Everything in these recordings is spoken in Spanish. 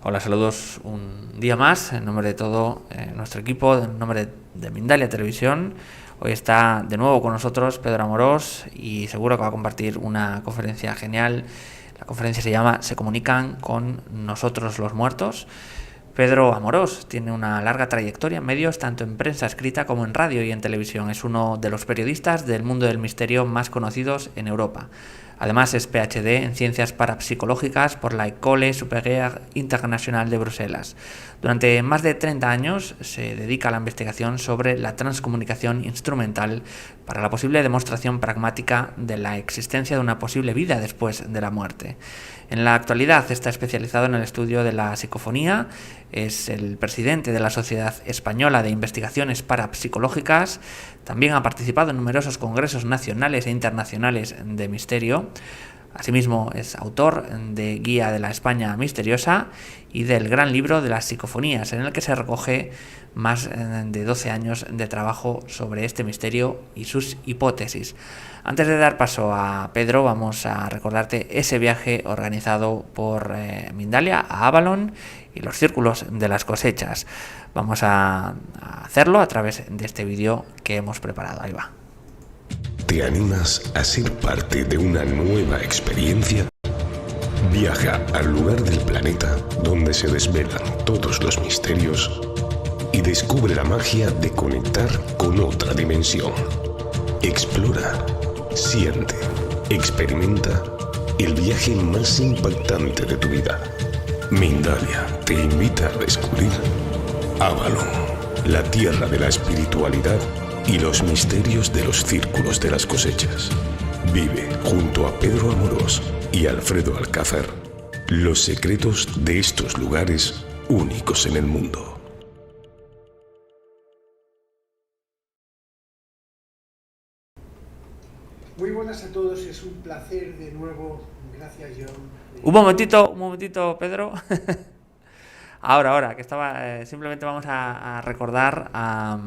Hola, saludos un día más en nombre de todo nuestro equipo, en nombre de Mindalia Televisión. Hoy está de nuevo con nosotros Pedro Amorós y seguro que va a compartir una conferencia genial. La conferencia se llama Se comunican con nosotros los muertos. Pedro Amorós tiene una larga trayectoria en medios, tanto en prensa escrita como en radio y en televisión. Es uno de los periodistas del mundo del misterio más conocidos en Europa. Además es PhD en Ciencias Parapsicológicas por la École Supérieure Internationale de Bruselas. Durante más de 30 años se dedica a la investigación sobre la transcomunicación instrumental para la posible demostración pragmática de la existencia de una posible vida después de la muerte. En la actualidad está especializado en el estudio de la psicofonía, es el presidente de la Sociedad Española de Investigaciones Parapsicológicas, también ha participado en numerosos congresos nacionales e internacionales de misterio. Asimismo, es autor de Guía de la España Misteriosa y del gran libro de las psicofonías, en el que se recoge más de 12 años de trabajo sobre este misterio y sus hipótesis. Antes de dar paso a Pedro, vamos a recordarte ese viaje organizado por Mindalia a Avalon y los círculos de las cosechas. Vamos a hacerlo a través de este vídeo que hemos preparado. Ahí va. ¿Te animas a ser parte de una nueva experiencia? Viaja al lugar del planeta donde se desvelan todos los misterios y descubre la magia de conectar con otra dimensión. Explora, siente, experimenta el viaje más impactante de tu vida. Mindalia te invita a descubrir Avalon, la tierra de la espiritualidad y los misterios de los círculos de las cosechas. Vive junto a Pedro Amorós y Alfredo Alcázar los secretos de estos lugares únicos en el mundo. Muy buenas a todos, es un placer de nuevo. Gracias, John. Un momentito, Pedro. Ahora, que estaba. Simplemente vamos a recordar a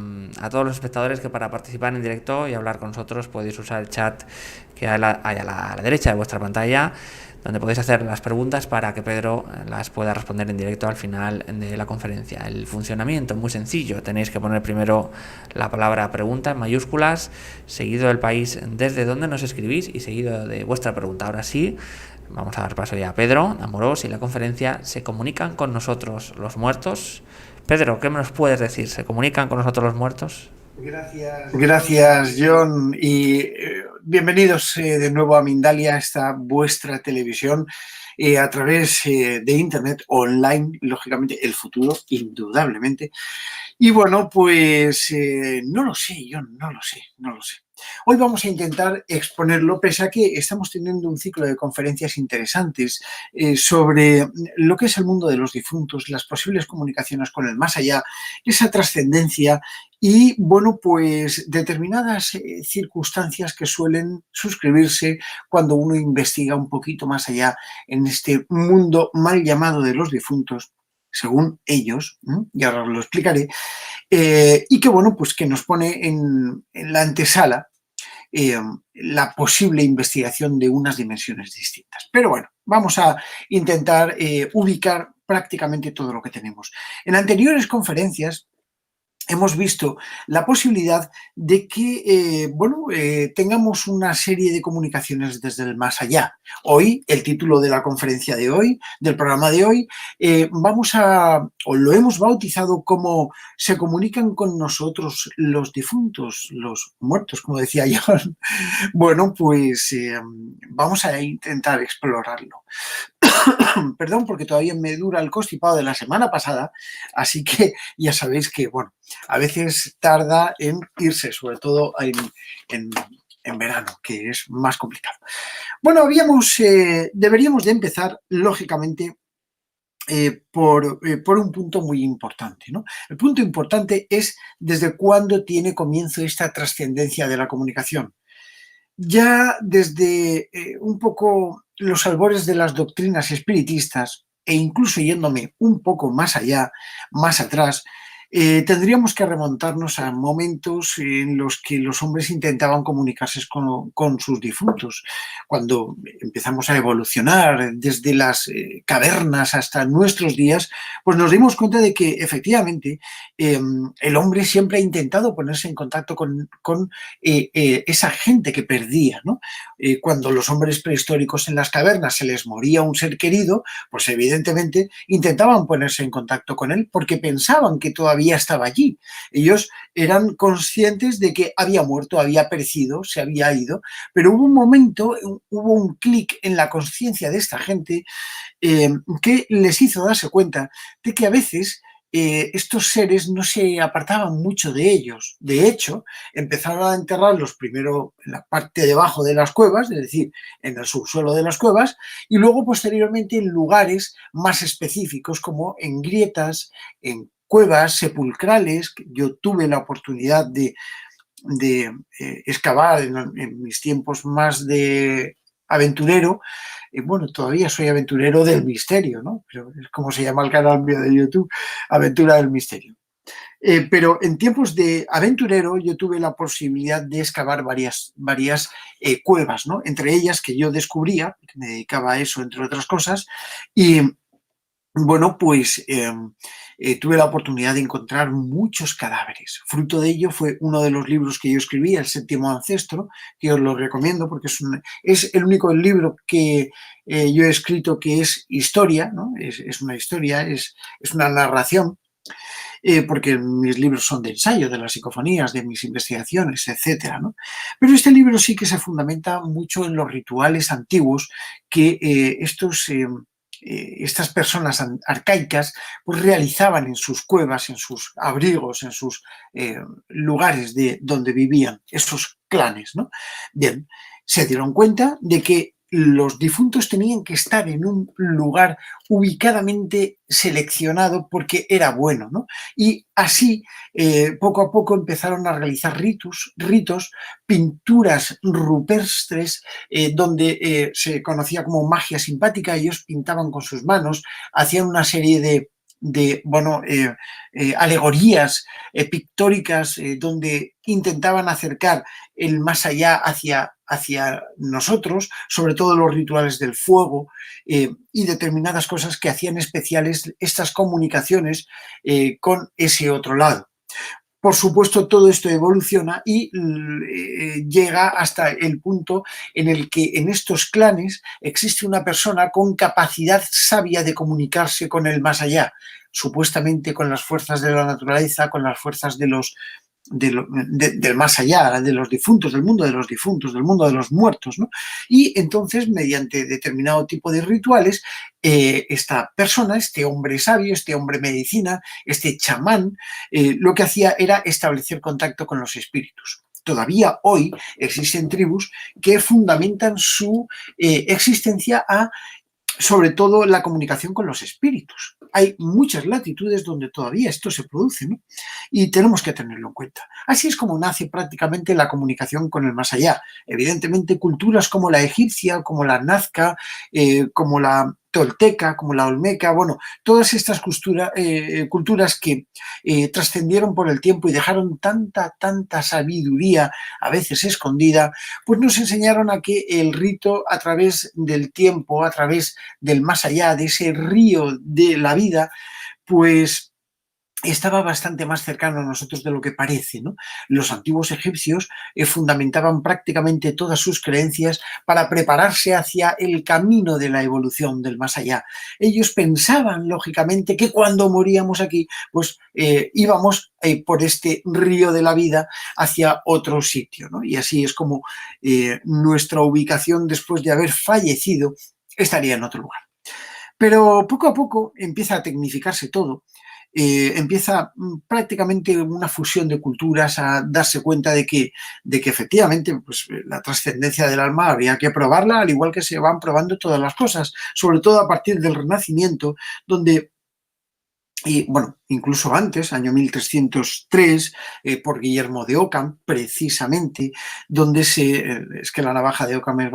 todos los espectadores que para participar en directo y hablar con nosotros podéis usar el chat que hay a la derecha de vuestra pantalla, donde podéis hacer las preguntas para que Pedro las pueda responder en directo al final de la conferencia. El funcionamiento es muy sencillo. Tenéis que poner primero la palabra pregunta en mayúsculas, seguido del país desde donde nos escribís y seguido de vuestra pregunta. Ahora sí, vamos a dar paso ya a Pedro Amorós y la conferencia Se comunican con nosotros los muertos. Pedro, ¿qué nos puedes decir? ¿Se comunican con nosotros los muertos? Gracias, John, y bienvenidos de nuevo a Mindalia, esta vuestra televisión a través de Internet, online, lógicamente, el futuro, indudablemente. Y bueno, pues no lo sé, John, no lo sé. Hoy vamos a intentar exponerlo, pese a que estamos teniendo un ciclo de conferencias interesantes sobre lo que es el mundo de los difuntos, las posibles comunicaciones con el más allá, esa trascendencia y, bueno, pues determinadas circunstancias que suelen suscribirse cuando uno investiga un poquito más allá en este mundo mal llamado de los difuntos, según ellos, y ahora os lo explicaré, y que, bueno, pues que nos pone en la antesala la posible investigación de unas dimensiones distintas. Pero bueno, vamos a intentar ubicar prácticamente todo lo que tenemos. En anteriores conferencias hemos visto la posibilidad de que tengamos una serie de comunicaciones desde el más allá. Hoy, el título de la conferencia de hoy, del programa de hoy, lo hemos bautizado como Se comunican con nosotros los difuntos, los muertos, como decía John. Bueno, pues vamos a intentar explorarlo. Perdón, porque todavía me dura el constipado de la semana pasada, así que ya sabéis que, bueno, a veces tarda en irse, sobre todo en verano, que es más complicado. Bueno, deberíamos de empezar, lógicamente, por un punto muy importante, ¿no? El punto importante es desde cuándo tiene comienzo esta trascendencia de la comunicación. Ya desde un poco los albores de las doctrinas espiritistas, e incluso yéndome un poco más allá, más atrás, tendríamos que remontarnos a momentos en los que los hombres intentaban comunicarse con sus difuntos. Cuando empezamos a evolucionar desde las cavernas hasta nuestros días, pues nos dimos cuenta de que efectivamente el hombre siempre ha intentado ponerse en contacto con esa gente que perdía, ¿no? Cuando los hombres prehistóricos en las cavernas se les moría un ser querido, pues evidentemente intentaban ponerse en contacto con él porque pensaban que todavía estaba allí. Ellos eran conscientes de que había muerto, había perecido, se había ido, pero hubo un momento, hubo un clic en la conciencia de esta gente que les hizo darse cuenta de que a veces estos seres no se apartaban mucho de ellos. De hecho, empezaron a enterrarlos primero en la parte de abajo de las cuevas, es decir, en el subsuelo de las cuevas, y luego posteriormente en lugares más específicos como en grietas, en cuevas sepulcrales. Yo tuve la oportunidad de excavar en mis tiempos más de aventurero. Bueno, todavía soy aventurero del misterio, ¿no? Pero es como se llama el canal mío de YouTube, Aventura del Misterio. Pero en tiempos de aventurero yo tuve la posibilidad de excavar varias cuevas, ¿no? Entre ellas que yo descubría, que me dedicaba a eso entre otras cosas, y bueno, pues tuve la oportunidad de encontrar muchos cadáveres. Fruto de ello fue uno de los libros que yo escribí, El Séptimo Ancestro, que os lo recomiendo porque es el único libro que yo he escrito que es historia, ¿no? Es una historia, es una narración, porque mis libros son de ensayo, de las psicofonías, de mis investigaciones, etcétera, ¿no? Pero este libro sí que se fundamenta mucho en los rituales antiguos que estas personas arcaicas pues realizaban en sus cuevas, en sus abrigos, en sus lugares de donde vivían, esos clanes, ¿no? Bien, se dieron cuenta de que los difuntos tenían que estar en un lugar ubicadamente seleccionado porque era bueno, ¿no? Y así, poco a poco empezaron a realizar ritos, pinturas rupestres, donde se conocía como magia simpática. Ellos pintaban con sus manos, hacían una serie de alegorías pictóricas donde intentaban acercar el más allá hacia nosotros, sobre todo los rituales del fuego y determinadas cosas que hacían especiales estas comunicaciones con ese otro lado. Por supuesto, todo esto evoluciona y llega hasta el punto en el que en estos clanes existe una persona con capacidad sabia de comunicarse con el más allá, supuestamente con las fuerzas de la naturaleza, con las fuerzas del más allá, de los difuntos, del mundo de los difuntos, del mundo de los muertos, ¿no? Y entonces, mediante determinado tipo de rituales, esta persona, este hombre sabio, este hombre medicina, este chamán, lo que hacía era establecer contacto con los espíritus. Todavía hoy existen tribus que fundamentan su existencia a, sobre todo, la comunicación con los espíritus. Hay muchas latitudes donde todavía esto se produce, ¿no? Y tenemos que tenerlo en cuenta. Así es como nace prácticamente la comunicación con el más allá. Evidentemente, culturas como la egipcia, como la nazca, como la tolteca, como la olmeca, bueno, todas estas culturas que trascendieron por el tiempo y dejaron tanta sabiduría, a veces escondida, pues nos enseñaron a que el rito, a través del tiempo, a través del más allá, de ese río de la vida, pues estaba bastante más cercano a nosotros de lo que parece, ¿no? Los antiguos egipcios fundamentaban prácticamente todas sus creencias para prepararse hacia el camino de la evolución del más allá. Ellos pensaban, lógicamente, que cuando moríamos aquí, pues íbamos por este río de la vida hacia otro sitio, ¿no? Y así es como nuestra ubicación después de haber fallecido estaría en otro lugar. Pero poco a poco empieza a tecnificarse todo. Empieza prácticamente una fusión de culturas a darse cuenta de que efectivamente pues, la trascendencia del alma habría que probarla, al igual que se van probando todas las cosas, sobre todo a partir del Renacimiento, donde, y bueno, incluso antes, año 1303, por Guillermo de Ockham, precisamente, donde es que la navaja de Ockham es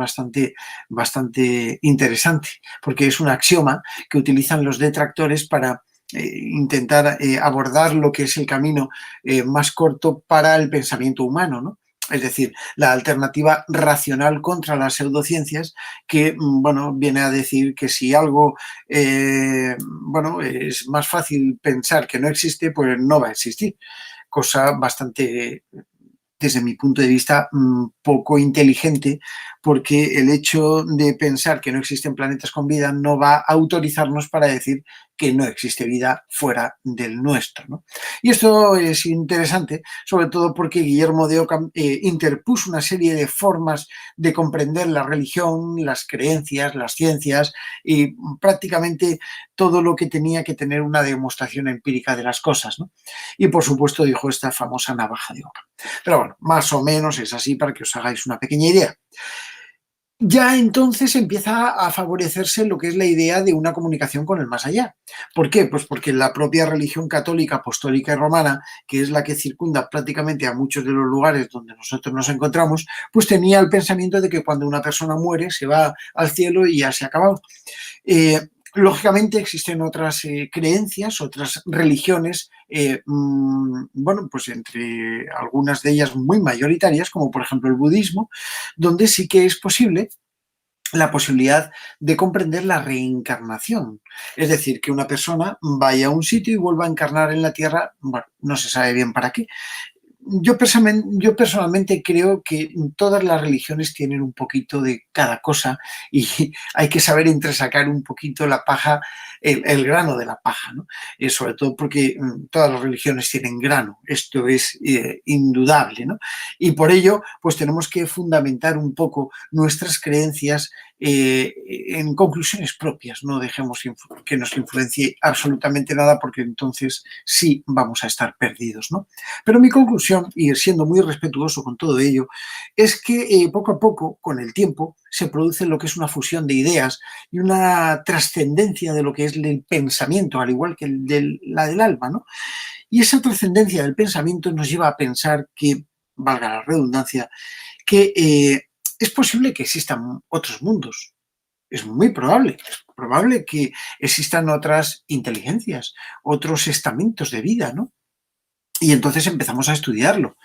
bastante interesante, porque es un axioma que utilizan los detractores para intentar abordar lo que es el camino más corto para el pensamiento humano, ¿no? Es decir, la alternativa racional contra las pseudociencias que, bueno, viene a decir que si algo, bueno, es más fácil pensar que no existe, pues no va a existir. Cosa bastante, desde mi punto de vista, poco inteligente, porque el hecho de pensar que no existen planetas con vida no va a autorizarnos para decir que no existe vida fuera del nuestro, ¿no? Y esto es interesante, sobre todo porque Guillermo de Ockham interpuso una serie de formas de comprender la religión, las creencias, las ciencias y prácticamente todo lo que tenía que tener una demostración empírica de las cosas, ¿no? Y por supuesto dijo esta famosa navaja de Ockham. Pero bueno, más o menos es así para que os hagáis una pequeña idea. Ya entonces empieza a favorecerse lo que es la idea de una comunicación con el más allá. ¿Por qué? Pues porque la propia religión católica, apostólica y romana, que es la que circunda prácticamente a muchos de los lugares donde nosotros nos encontramos, pues tenía el pensamiento de que cuando una persona muere se va al cielo y ya se ha acabado. Lógicamente existen otras creencias, otras religiones, bueno, pues entre algunas de ellas muy mayoritarias, como por ejemplo el budismo, donde sí que es posible la posibilidad de comprender la reencarnación. Es decir, que una persona vaya a un sitio y vuelva a encarnar en la Tierra, bueno, no se sabe bien para qué. Yo personalmente creo que todas las religiones tienen un poquito de cada cosa y hay que saber entresacar un poquito la paja, el grano de la paja, ¿no? Sobre todo porque todas las religiones tienen grano, esto es indudable, ¿no? Y por ello, pues tenemos que fundamentar un poco nuestras creencias en conclusiones propias, no dejemos que nos influencie absolutamente nada porque entonces sí vamos a estar perdidos, ¿no? Pero mi conclusión, y siendo muy respetuoso con todo ello, es que poco a poco, con el tiempo, se produce lo que es una fusión de ideas y una trascendencia de lo que es el pensamiento, al igual que la del alma, ¿no? Y esa trascendencia del pensamiento nos lleva a pensar que, valga la redundancia, que es posible que existan otros mundos. Es muy probable, es probable que existan otras inteligencias, otros estamentos de vida, ¿no? Y entonces empezamos a estudiarlo.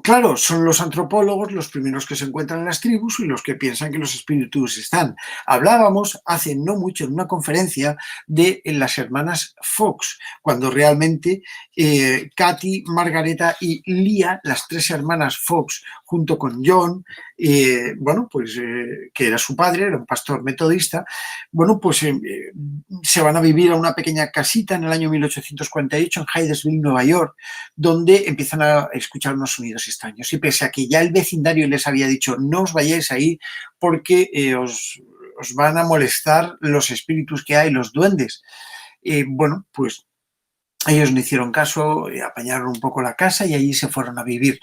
Claro, son los antropólogos los primeros que se encuentran en las tribus y los que piensan que los espíritus están. Hablábamos hace no mucho en una conferencia de las hermanas Fox, cuando realmente Katy, Margareta y Leah, las tres hermanas Fox, junto con John, bueno, pues que era su padre, era un pastor metodista, bueno, pues se van a vivir a una pequeña casita en el año 1848 en Hydesville, Nueva York, donde empiezan a escuchar unos sonidos extraños. Y pese a que ya el vecindario les había dicho no os vayáis ahí porque os van a molestar los espíritus que hay, los duendes, bueno, pues ellos no hicieron caso, apañaron un poco la casa y allí se fueron a vivir.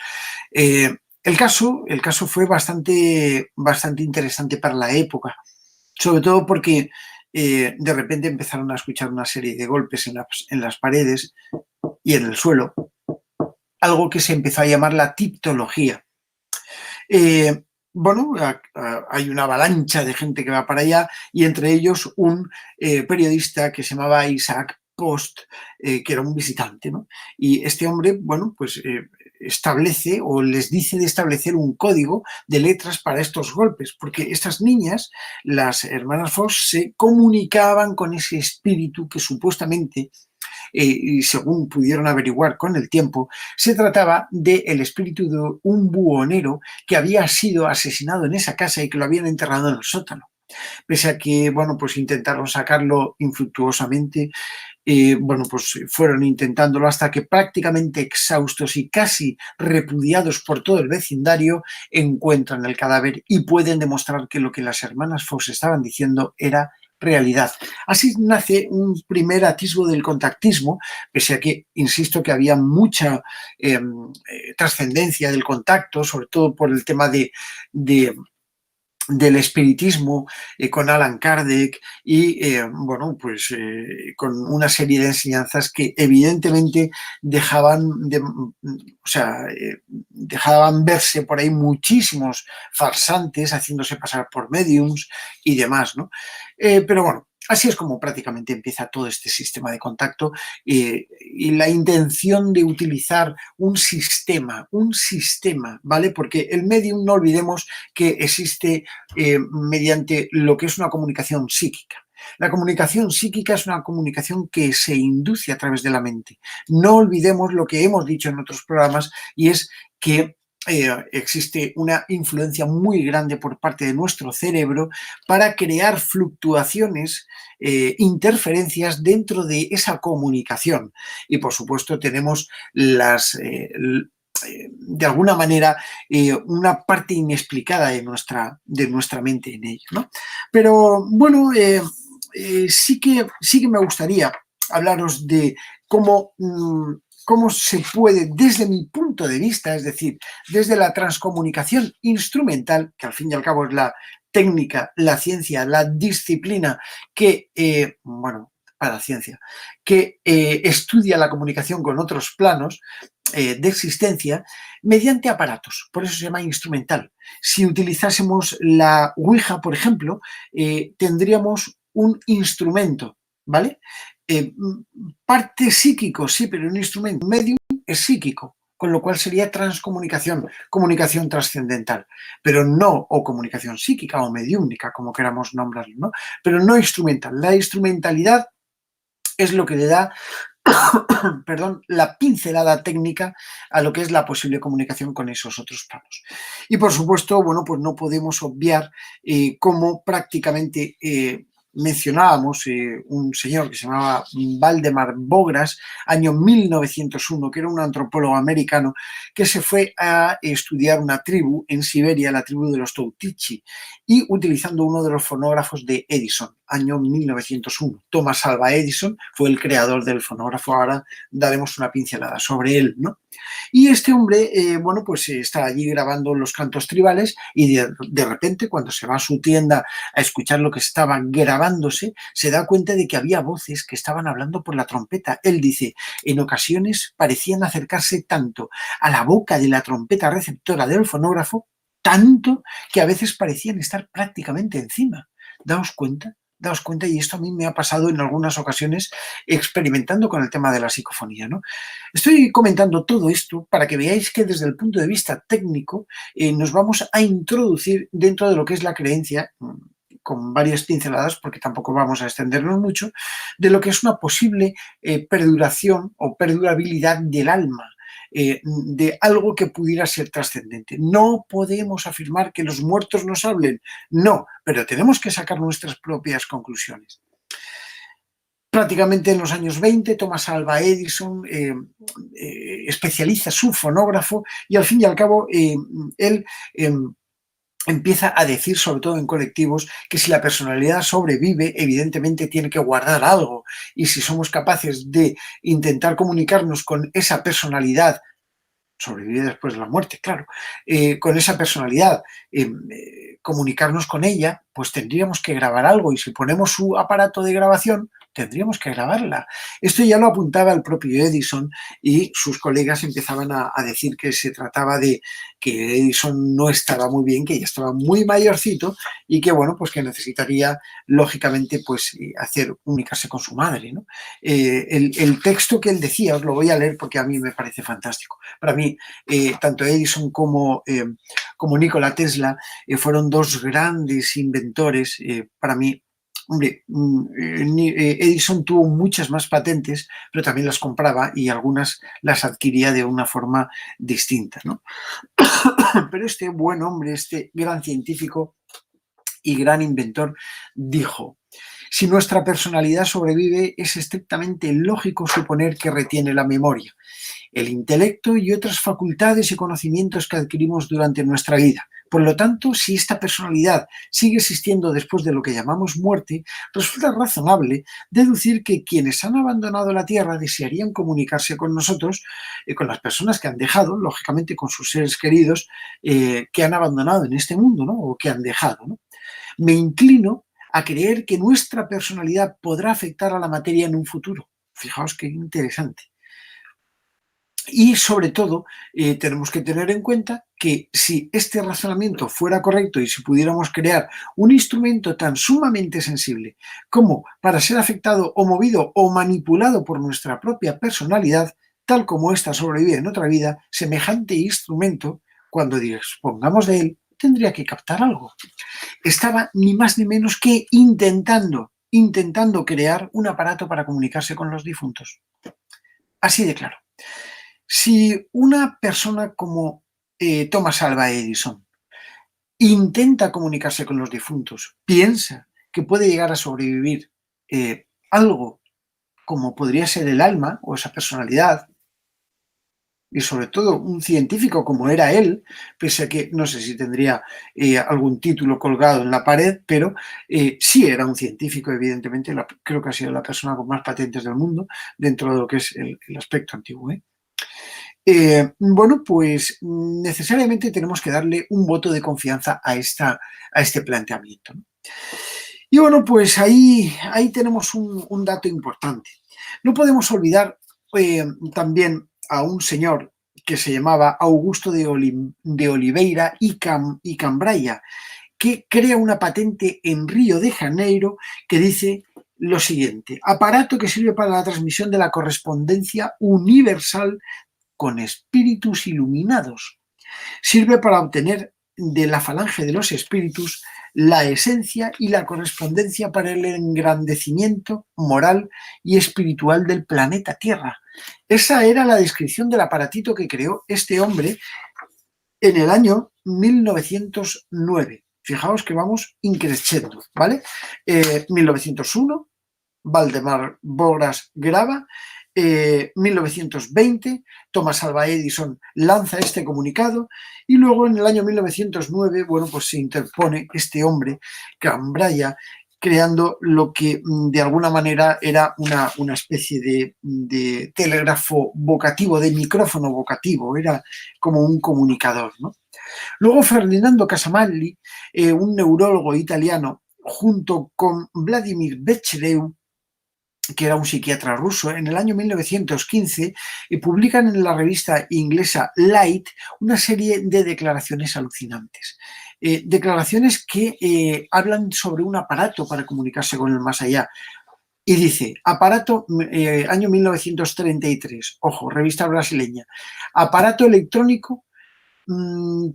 El caso fue bastante interesante para la época, sobre todo porque de repente empezaron a escuchar una serie de golpes en las paredes y en el suelo, algo que se empezó a llamar la tiptología. Bueno, hay una avalancha de gente que va para allá y entre ellos un periodista que se llamaba Isaac Post, que era un visitante, ¿no? Y este hombre, bueno, pues establece o les dice de establecer un código de letras para estos golpes, porque estas niñas, las hermanas Fox, se comunicaban con ese espíritu que supuestamente y según pudieron averiguar con el tiempo, se trataba del espíritu de un buhonero que había sido asesinado en esa casa y que lo habían enterrado en el sótano. Pese a que, bueno, pues intentaron sacarlo infructuosamente, bueno, pues fueron intentándolo hasta que prácticamente exhaustos y casi repudiados por todo el vecindario, encuentran el cadáver y pueden demostrar que lo que las hermanas Fox estaban diciendo era realidad. Así nace un primer atisbo del contactismo, pese a que, insisto, que había mucha trascendencia del contacto, sobre todo por el tema del espiritismo con Allan Kardec y bueno, pues con una serie de enseñanzas que evidentemente dejaban verse por ahí muchísimos farsantes haciéndose pasar por mediums y demás, ¿no? Pero bueno, Así es como prácticamente empieza todo este sistema de contacto y la intención de utilizar un sistema, ¿vale? Porque el medium, no olvidemos que existe mediante lo que es una comunicación psíquica. La comunicación psíquica es una comunicación que se induce a través de la mente. No olvidemos lo que hemos dicho en otros programas, y es que existe una influencia muy grande por parte de nuestro cerebro para crear fluctuaciones, interferencias dentro de esa comunicación. Y por supuesto tenemos de alguna manera una parte inexplicada de nuestra mente en ello, ¿no? Pero bueno, sí que me gustaría hablaros de cómo se puede, desde mi punto de vista, es decir, desde la transcomunicación instrumental, que al fin y al cabo es la técnica, la ciencia, la disciplina que, para ciencia, que estudia la comunicación con otros planos de existencia mediante aparatos, por eso se llama instrumental. Si utilizásemos la Ouija, por ejemplo, tendríamos un instrumento, ¿vale? Parte psíquico, sí, pero un instrumento medium es psíquico, con lo cual sería transcomunicación, comunicación trascendental, pero no, o comunicación psíquica o mediúmnica, como queramos nombrarlo, ¿no? Pero no instrumental. La instrumentalidad es lo que le da perdón, la pincelada técnica a lo que es la posible comunicación con esos otros planos. Y por supuesto, bueno, pues no podemos obviar cómo prácticamente mencionábamos un señor que se llamaba Valdemar Bogras, año 1901, que era un antropólogo americano que se fue a estudiar una tribu en Siberia, la tribu de los Toutichi, y utilizando uno de los fonógrafos de Edison, año 1901. Thomas Alva Edison fue el creador del fonógrafo. Ahora daremos una pincelada sobre él, ¿no? Y este hombre, bueno, pues está allí grabando los cantos tribales y de repente, cuando se va a su tienda a escuchar lo que estaba grabándose, se da cuenta de que había voces que estaban hablando por la trompeta. Él dice, en ocasiones parecían acercarse tanto a la boca de la trompeta receptora del fonógrafo, tanto que a veces parecían estar prácticamente encima. ¿Daos cuenta? Daos cuenta, y esto a mí me ha pasado en algunas ocasiones experimentando con el tema de la psicofonía, ¿no? Estoy comentando todo esto para que veáis que desde el punto de vista técnico nos vamos a introducir dentro de lo que es la creencia, con varias pinceladas, porque tampoco vamos a extendernos mucho, de lo que es una posible perduración o perdurabilidad del alma, de algo que pudiera ser trascendente. No podemos afirmar que los muertos nos hablen, no, pero tenemos que sacar nuestras propias conclusiones. Prácticamente en los años 20, Thomas Alva Edison especializa su fonógrafo y al fin y al cabo él empieza a decir, sobre todo en colectivos, que si la personalidad sobrevive, evidentemente tiene que guardar algo, y si somos capaces de intentar comunicarnos con esa personalidad, sobrevive después de la muerte, claro, con esa personalidad, comunicarnos con ella, pues tendríamos que grabar algo, y si ponemos su aparato de grabación, tendríamos que grabarla. Esto ya lo apuntaba el propio Edison, y sus colegas empezaban a decir que se trataba de que Edison no estaba muy bien, que ya estaba muy mayorcito y que, bueno, pues que necesitaría, lógicamente, pues comunicarse con su madre, ¿no? El texto que él decía, os lo voy a leer porque a mí me parece fantástico. Para mí, tanto Edison como Nikola Tesla fueron dos grandes inventores. Para mí, hombre, Edison tuvo muchas más patentes, pero también las compraba y algunas las adquiría de una forma distinta, ¿no? Pero este buen hombre, este gran científico y gran inventor, dijo: si nuestra personalidad sobrevive, es estrictamente lógico suponer que retiene la memoria, el intelecto y otras facultades y conocimientos que adquirimos durante nuestra vida. Por lo tanto, si esta personalidad sigue existiendo después de lo que llamamos muerte, resulta razonable deducir que quienes han abandonado la Tierra desearían comunicarse con nosotros, con las personas que han dejado, lógicamente con sus seres queridos que han abandonado en este mundo, ¿no? O que han dejado, ¿no? Me inclino a creer que nuestra personalidad podrá afectar a la materia en un futuro. Fijaos qué interesante. Y sobre todo, tenemos que tener en cuenta que si este razonamiento fuera correcto y si pudiéramos crear un instrumento tan sumamente sensible como para ser afectado o movido o manipulado por nuestra propia personalidad, tal como ésta sobrevive en otra vida, semejante instrumento, cuando dispongamos de él, tendría que captar algo. Estaba ni más ni menos que intentando crear un aparato para comunicarse con los difuntos. Así de claro. Si una persona como Thomas Alva Edison intenta comunicarse con los difuntos, piensa que puede llegar a sobrevivir algo como podría ser el alma o esa personalidad, y sobre todo un científico como era él, pese a que no sé si tendría algún título colgado en la pared, pero sí era un científico, evidentemente, creo que ha sido la persona con más patentes del mundo dentro de lo que es el aspecto antiguo. Bueno, pues necesariamente tenemos que darle un voto de confianza a este planteamiento, ¿no? Y bueno, pues ahí tenemos un dato importante. No podemos olvidar también a un señor que se llamaba Augusto de Oliveira y Cambraia, que crea una patente en Río de Janeiro que dice lo siguiente: aparato que sirve para la transmisión de la correspondencia universal con espíritus iluminados. Sirve para obtener de la falange de los espíritus la esencia y la correspondencia para el engrandecimiento moral y espiritual del planeta Tierra. Esa era la descripción del aparatito que creó este hombre en el año 1909. Fijaos que vamos increciendo, ¿vale? 1901, Valdemar Boras graba. 1920, Thomas Alva Edison lanza este comunicado y luego en el año 1909, bueno, pues se interpone este hombre, Cambraia, creando lo que de alguna manera era una especie de telégrafo vocativo, de micrófono vocativo, era como un comunicador, ¿no? Luego Ferdinando Casamalli, un neurólogo italiano, junto con Vladimir Bechterew, que era un psiquiatra ruso, en el año 1915 publican en la revista inglesa Light una serie de declaraciones alucinantes. Declaraciones que hablan sobre un aparato para comunicarse con el más allá. Y dice, aparato, año 1933, ojo, revista brasileña, aparato electrónico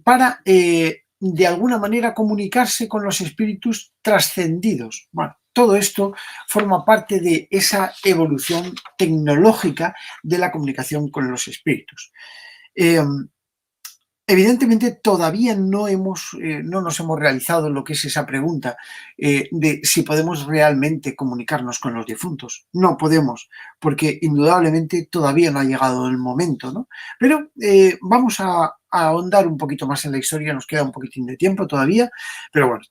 para, de alguna manera, comunicarse con los espíritus trascendidos. Bueno, todo esto forma parte de esa evolución tecnológica de la comunicación con los espíritus. Evidentemente todavía no nos hemos realizado lo que es esa pregunta de si podemos realmente comunicarnos con los difuntos. No podemos, porque indudablemente todavía no ha llegado el momento, ¿no? Pero vamos a ahondar un poquito más en la historia, nos queda un poquitín de tiempo todavía, pero bueno.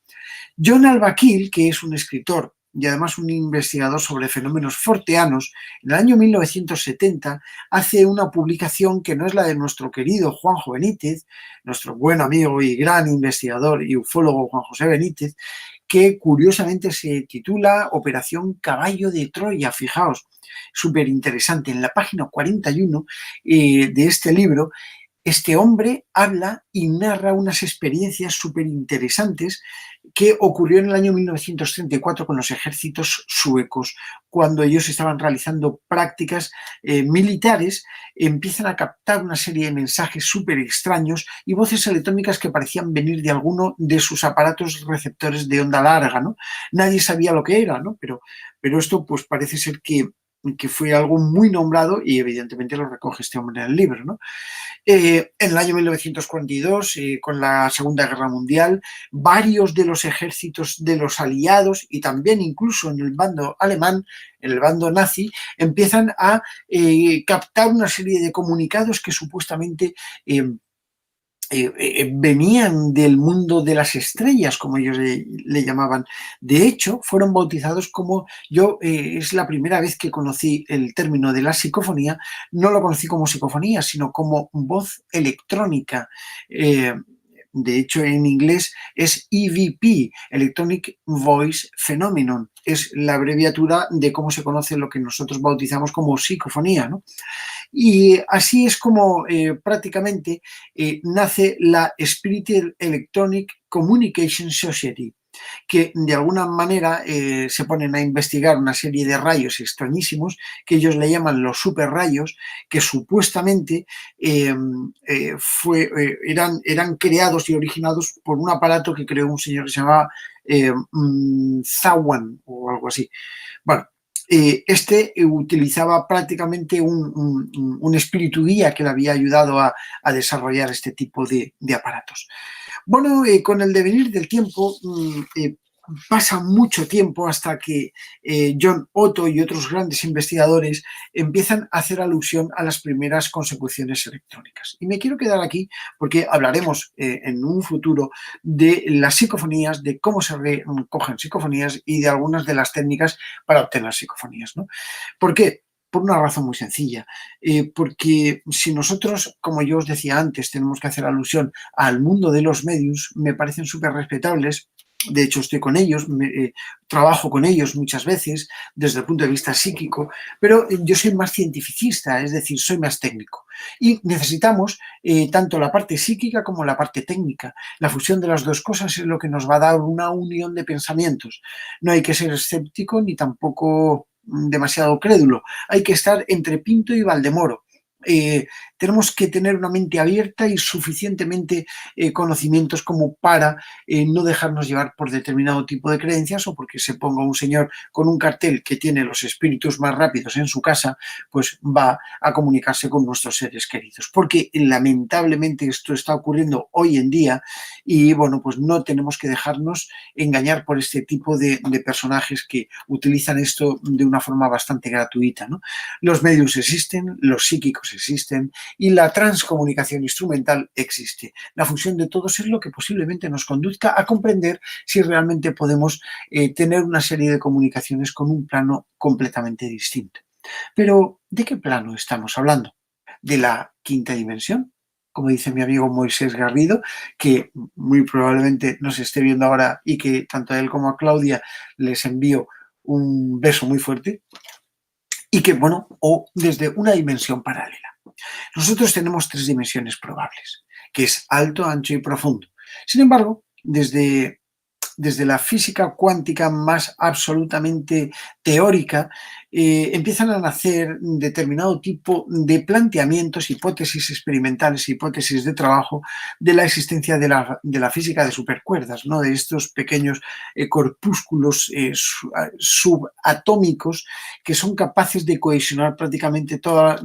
John Alvaquil, que es un escritor y además un investigador sobre fenómenos forteanos, en el año 1970 hace una publicación que no es la de nuestro querido Juanjo Benítez, nuestro buen amigo y gran investigador y ufólogo Juan José Benítez, que curiosamente se titula Operación Caballo de Troya. Fijaos, súper interesante. En la página 41 de este libro, este hombre habla y narra unas experiencias súper interesantes que ocurrió en el año 1934 con los ejércitos suecos. Cuando ellos estaban realizando prácticas militares, empiezan a captar una serie de mensajes súper extraños y voces electrónicas que parecían venir de alguno de sus aparatos receptores de onda larga, ¿no? Nadie sabía lo que era, ¿no? Pero esto pues parece ser que fue algo muy nombrado y evidentemente lo recoge este hombre en el libro, ¿no? En el año 1942, con la Segunda Guerra Mundial, varios de los ejércitos de los aliados y también incluso en el bando alemán, en el bando nazi, empiezan a captar una serie de comunicados que supuestamente venían del mundo de las estrellas, como ellos le llamaban. De hecho, fueron bautizados como es la primera vez que conocí el término de la psicofonía. No lo conocí como psicofonía, sino como voz electrónica. De hecho, en inglés es EVP, Electronic Voice Phenomenon. Es la abreviatura de cómo se conoce lo que nosotros bautizamos como psicofonía, ¿no? Y así es como prácticamente nace la Spirit Electronic Communication Society, que de alguna manera se ponen a investigar una serie de rayos extrañísimos que ellos le llaman los superrayos, que supuestamente eran creados y originados por un aparato que creó un señor que se llamaba Zawan o algo así. Bueno, este utilizaba prácticamente un espíritu guía que le había ayudado a desarrollar este tipo de aparatos. Bueno, con el devenir del tiempo pasa mucho tiempo hasta que John Otto y otros grandes investigadores empiezan a hacer alusión a las primeras consecuciones electrónicas. Y me quiero quedar aquí porque hablaremos en un futuro de las psicofonías, de cómo se recogen psicofonías y de algunas de las técnicas para obtener psicofonías, ¿no? ¿Por qué? Por una razón muy sencilla, porque si nosotros, como yo os decía antes, tenemos que hacer alusión al mundo de los medios, me parecen súper respetables. De hecho, estoy con ellos, trabajo con ellos muchas veces desde el punto de vista psíquico, pero yo soy más cientificista, es decir, soy más técnico. Y necesitamos tanto la parte psíquica como la parte técnica. La fusión de las dos cosas es lo que nos va a dar una unión de pensamientos. No hay que ser escéptico ni tampoco demasiado crédulo. Hay que estar entre Pinto y Valdemoro. Tenemos que tener una mente abierta y suficientemente conocimientos como para no dejarnos llevar por determinado tipo de creencias o porque se ponga un señor con un cartel que tiene los espíritus más rápidos en su casa, pues va a comunicarse con nuestros seres queridos. Porque lamentablemente esto está ocurriendo hoy en día y bueno, pues no tenemos que dejarnos engañar por este tipo de personajes que utilizan esto de una forma bastante gratuita, ¿no? Los medios existen, los psíquicos existen y la transcomunicación instrumental existe. La fusión de todos es lo que posiblemente nos conduzca a comprender si realmente podemos tener una serie de comunicaciones con un plano completamente distinto. Pero, ¿de qué plano estamos hablando? ¿De la quinta dimensión? Como dice mi amigo Moisés Garrido, que muy probablemente nos esté viendo ahora y que tanto a él como a Claudia les envío un beso muy fuerte. Y que, bueno, o desde una dimensión paralela. Nosotros tenemos tres dimensiones probables, que es alto, ancho y profundo. Sin embargo, desde la física cuántica más absolutamente teórica, empiezan a nacer determinado tipo de planteamientos, hipótesis experimentales, hipótesis de trabajo de la existencia de la física de supercuerdas, ¿no? De estos pequeños corpúsculos subatómicos que son capaces de cohesionar prácticamente todas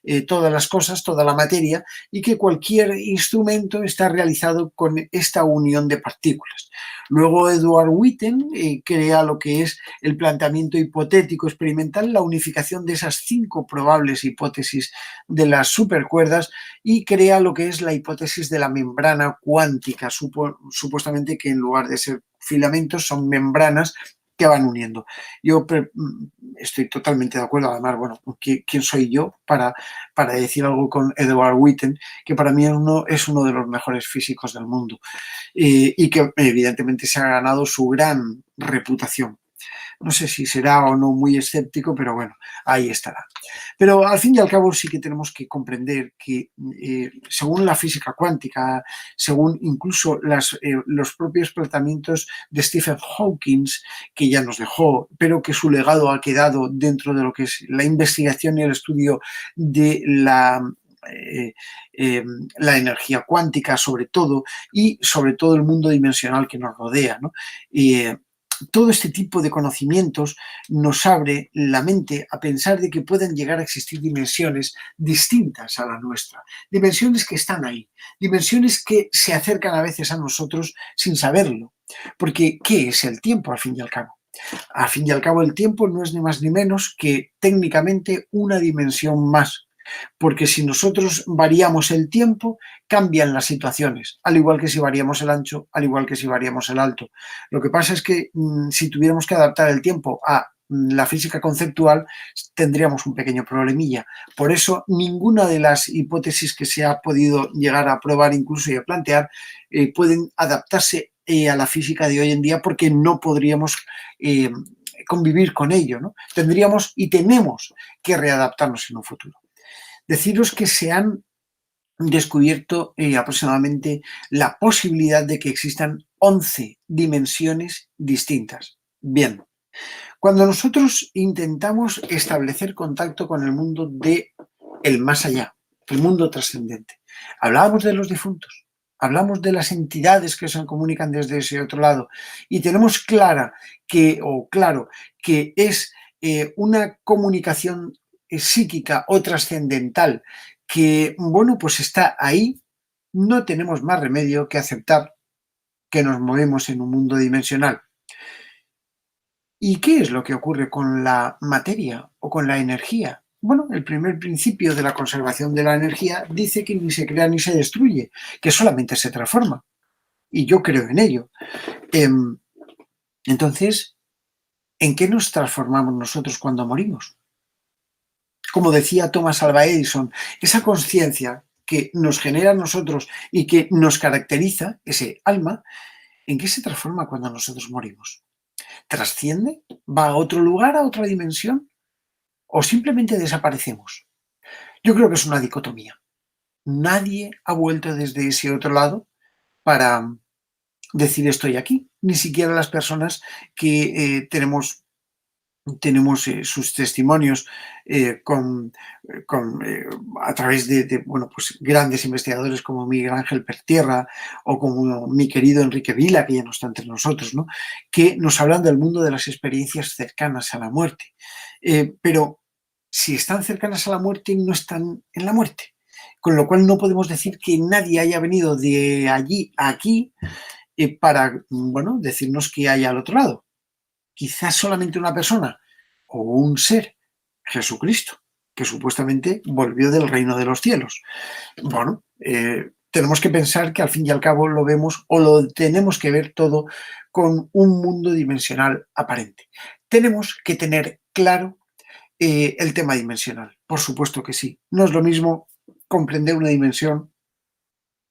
las cosas, toda la materia, y que cualquier instrumento está realizado con esta unión de partículas. Luego Edward Witten crea lo que es el planteamiento hipotético experimental, la unificación de esas 5 probables hipótesis de las supercuerdas y crea lo que es la hipótesis de la membrana cuántica, supuestamente que en lugar de ser filamentos son membranas que van uniendo. Yo estoy totalmente de acuerdo, además, bueno, ¿quién soy yo para decir algo con Edward Witten, que para mí es uno de los mejores físicos del mundo y que evidentemente se ha ganado su gran reputación? No sé si será o no muy escéptico, pero bueno, ahí estará. Pero al fin y al cabo sí que tenemos que comprender que según la física cuántica, según incluso los propios planteamientos de Stephen Hawking, que ya nos dejó, pero que su legado ha quedado dentro de lo que es la investigación y el estudio de la energía cuántica sobre todo y sobre todo el mundo dimensional que nos rodea, ¿no? Todo este tipo de conocimientos nos abre la mente a pensar de que pueden llegar a existir dimensiones distintas a la nuestra, dimensiones que están ahí, dimensiones que se acercan a veces a nosotros sin saberlo, porque ¿qué es el tiempo al fin y al cabo? Al fin y al cabo el tiempo no es ni más ni menos que técnicamente una dimensión más. Porque si nosotros variamos el tiempo, cambian las situaciones, al igual que si variamos el ancho, al igual que si variamos el alto. Lo que pasa es que si tuviéramos que adaptar el tiempo a la física conceptual, tendríamos un pequeño problemilla. Por eso, ninguna de las hipótesis que se ha podido llegar a probar incluso y a plantear pueden adaptarse a la física de hoy en día, porque no podríamos convivir con ello, ¿no? Tendríamos y tenemos que readaptarnos en un futuro. Deciros que se han descubierto aproximadamente la posibilidad de que existan 11 dimensiones distintas. Bien, cuando nosotros intentamos establecer contacto con el mundo de el más allá, el mundo trascendente, hablábamos de los difuntos, hablamos de las entidades que se comunican desde ese otro lado, y tenemos claro que es una comunicación psíquica o trascendental que, bueno, pues está ahí. No tenemos más remedio que aceptar que nos movemos en un mundo dimensional. ¿Y qué es lo que ocurre con la materia o con la energía? Bueno, el primer principio de la conservación de la energía dice que ni se crea ni se destruye, que solamente se transforma. Y yo creo en ello. Entonces, ¿en qué nos transformamos nosotros cuando morimos? Como decía Thomas Alva Edison, esa conciencia que nos genera a nosotros y que nos caracteriza, ese alma, ¿en qué se transforma cuando nosotros morimos? ¿Trasciende? ¿Va a otro lugar, a otra dimensión? ¿O simplemente desaparecemos? Yo creo que es una dicotomía. Nadie ha vuelto desde ese otro lado para decir estoy aquí, ni siquiera las personas que tenemos sus testimonios a través de pues grandes investigadores como Miguel Ángel Pertierra o como mi querido Enrique Vila, que ya no está entre nosotros, ¿no? Que nos hablan del mundo de las experiencias cercanas a la muerte. Pero si están cercanas a la muerte, no están en la muerte. Con lo cual no podemos decir que nadie haya venido de allí a aquí para, bueno, decirnos que hay al otro lado. Quizás solamente una persona o un ser, Jesucristo, que supuestamente volvió del reino de los cielos. Bueno, tenemos que pensar que al fin y al cabo lo vemos o lo tenemos que ver todo con un mundo dimensional aparente. Tenemos que tener claro el tema dimensional, por supuesto que sí. No es lo mismo comprender una dimensión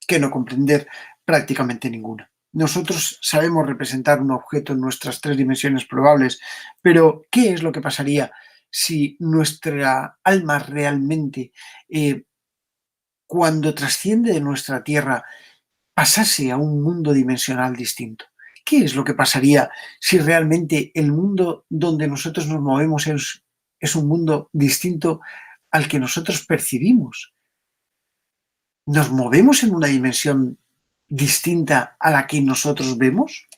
que no comprender prácticamente ninguna. Nosotros sabemos representar un objeto en nuestras 3 dimensiones probables, pero ¿qué es lo que pasaría si nuestra alma realmente, cuando trasciende de nuestra Tierra, pasase a un mundo dimensional distinto? ¿Qué es lo que pasaría si realmente el mundo donde nosotros nos movemos es un mundo distinto al que nosotros percibimos? ¿Nos movemos en una dimensión distinta a la que nosotros vemos?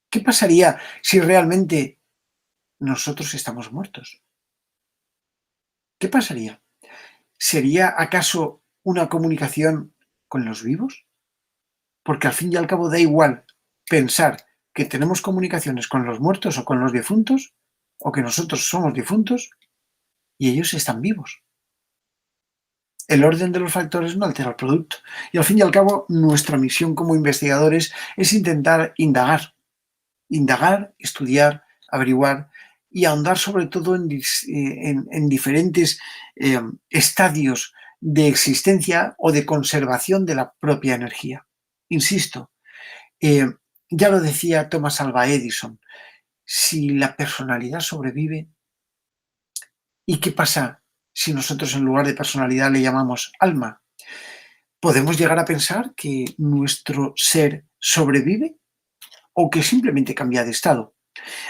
¿Qué pasaría si realmente nosotros estamos muertos? ¿Qué pasaría? ¿Sería acaso una comunicación con los vivos? Porque al fin y al cabo da igual pensar que tenemos comunicaciones con los muertos o con los difuntos, o que nosotros somos difuntos y ellos están vivos. El orden de los factores no altera el producto. Y al fin y al cabo, nuestra misión como investigadores es intentar indagar, estudiar, averiguar y ahondar sobre todo en diferentes estadios de existencia o de conservación de la propia energía. Insisto, ya lo decía Thomas Alva Edison, si la personalidad sobrevive, ¿y qué pasa si nosotros en lugar de personalidad le llamamos alma? ¿Podemos llegar a pensar que nuestro ser sobrevive o que simplemente cambia de estado?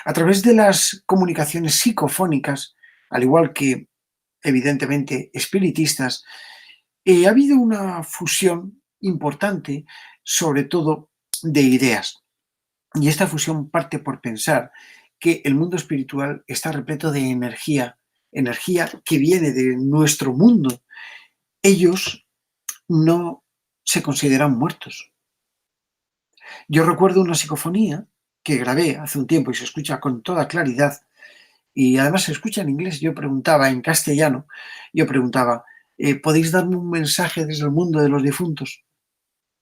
A través de las comunicaciones psicofónicas, al igual que evidentemente espiritistas, ha habido una fusión importante, sobre todo de ideas. Y esta fusión parte por pensar que el mundo espiritual está repleto de energía que viene de nuestro mundo. Ellos no se consideran muertos. Yo recuerdo una psicofonía que grabé hace un tiempo y se escucha con toda claridad, y además se escucha en inglés. Yo preguntaba en castellano, ¿podéis darme un mensaje desde el mundo de los difuntos?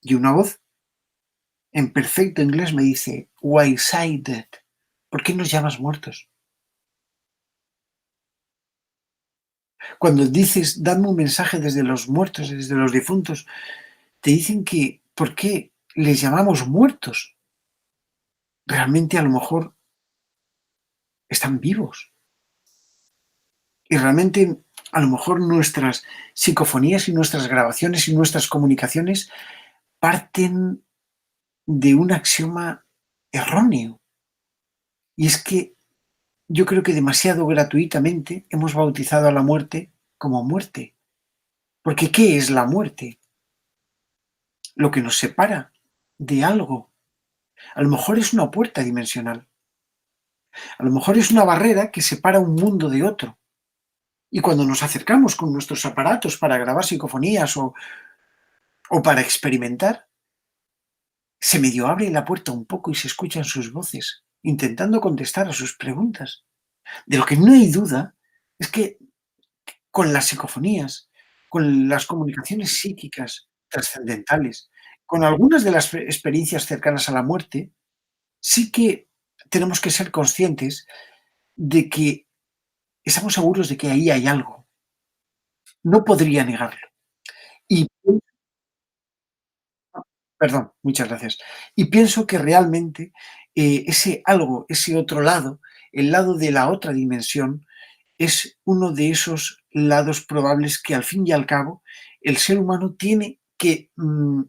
Y una voz en perfecto inglés me dice, why say that? ¿Por qué nos llamas muertos? Cuando dices, dame un mensaje desde los muertos, desde los difuntos, te dicen que, ¿por qué les llamamos muertos? Realmente a lo mejor están vivos. Y realmente a lo mejor nuestras psicofonías y nuestras grabaciones y nuestras comunicaciones parten de un axioma erróneo. Y es que yo creo que demasiado gratuitamente hemos bautizado a la muerte como muerte. Porque ¿qué es la muerte? Lo que nos separa de algo. A lo mejor es una puerta dimensional. A lo mejor es una barrera que separa un mundo de otro. Y cuando nos acercamos con nuestros aparatos para grabar psicofonías o para experimentar, se medio abre la puerta un poco y se escuchan sus voces, intentando contestar a sus preguntas. De lo que no hay duda es que con las psicofonías, con las comunicaciones psíquicas trascendentales, con algunas de las experiencias cercanas a la muerte, sí que tenemos que ser conscientes de que estamos seguros de que ahí hay algo. No podría negarlo. Y perdón, muchas gracias. Y pienso que realmente ese algo, ese otro lado, el lado de la otra dimensión, es uno de esos lados probables que al fin y al cabo el ser humano tiene que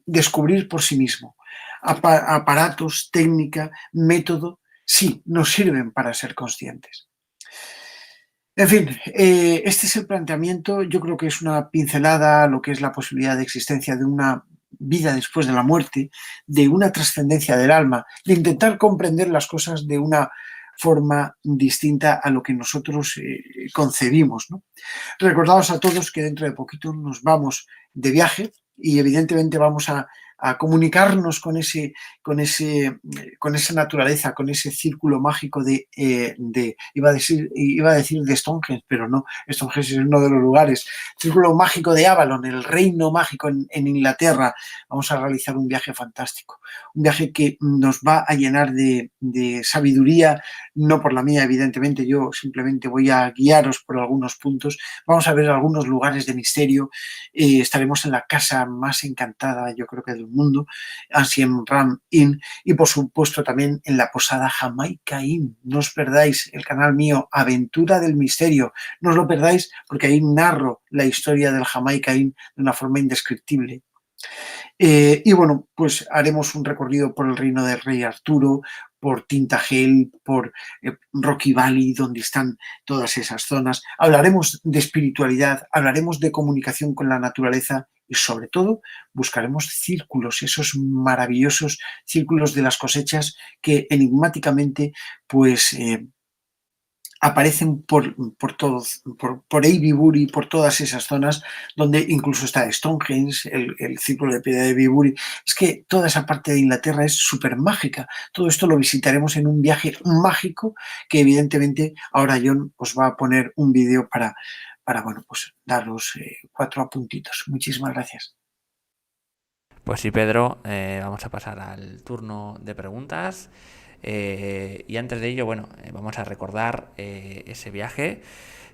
descubrir por sí mismo. Aparatos, técnica, método, sí, nos sirven para ser conscientes. En fin, este es el planteamiento. Yo creo que es una pincelada a lo que es la posibilidad de existencia de una vida después de la muerte, de una trascendencia del alma, de intentar comprender las cosas de una forma distinta a lo que nosotros concebimos, ¿no? Recordaos a todos que dentro de poquito nos vamos de viaje y evidentemente vamos a comunicarnos con esa naturaleza, con ese círculo mágico iba a decir de Stonehenge, pero no, Stonehenge es uno de los lugares, círculo mágico de Avalon, el reino mágico en Inglaterra. Vamos a realizar un viaje fantástico, un viaje que nos va a llenar de sabiduría, no por la mía, evidentemente, yo simplemente voy a guiaros por algunos puntos. Vamos a ver algunos lugares de misterio, estaremos en la casa más encantada, yo creo que del mundo, Ancient Ram Inn, y por supuesto también en la posada Jamaica Inn. No os perdáis el canal mío, Aventura del Misterio, no os lo perdáis porque ahí narro la historia del Jamaica Inn de una forma indescriptible. Y bueno, pues haremos un recorrido por el reino del rey Arturo, por Tintagel, por Rocky Valley, donde están todas esas zonas. Hablaremos de espiritualidad, hablaremos de comunicación con la naturaleza y sobre todo buscaremos círculos, esos maravillosos círculos de las cosechas que enigmáticamente pues aparecen por Eibiburi, por todas esas zonas, donde incluso está Stonehenge, el círculo de piedra de Eibiburi. Es que toda esa parte de Inglaterra es súper mágica. Todo esto lo visitaremos en un viaje mágico que evidentemente ahora John os va a poner un vídeo para bueno, pues daros 4 apuntitos. Muchísimas gracias. Pues sí, Pedro, vamos a pasar al turno de preguntas. Y antes de ello, bueno, vamos a recordar ese viaje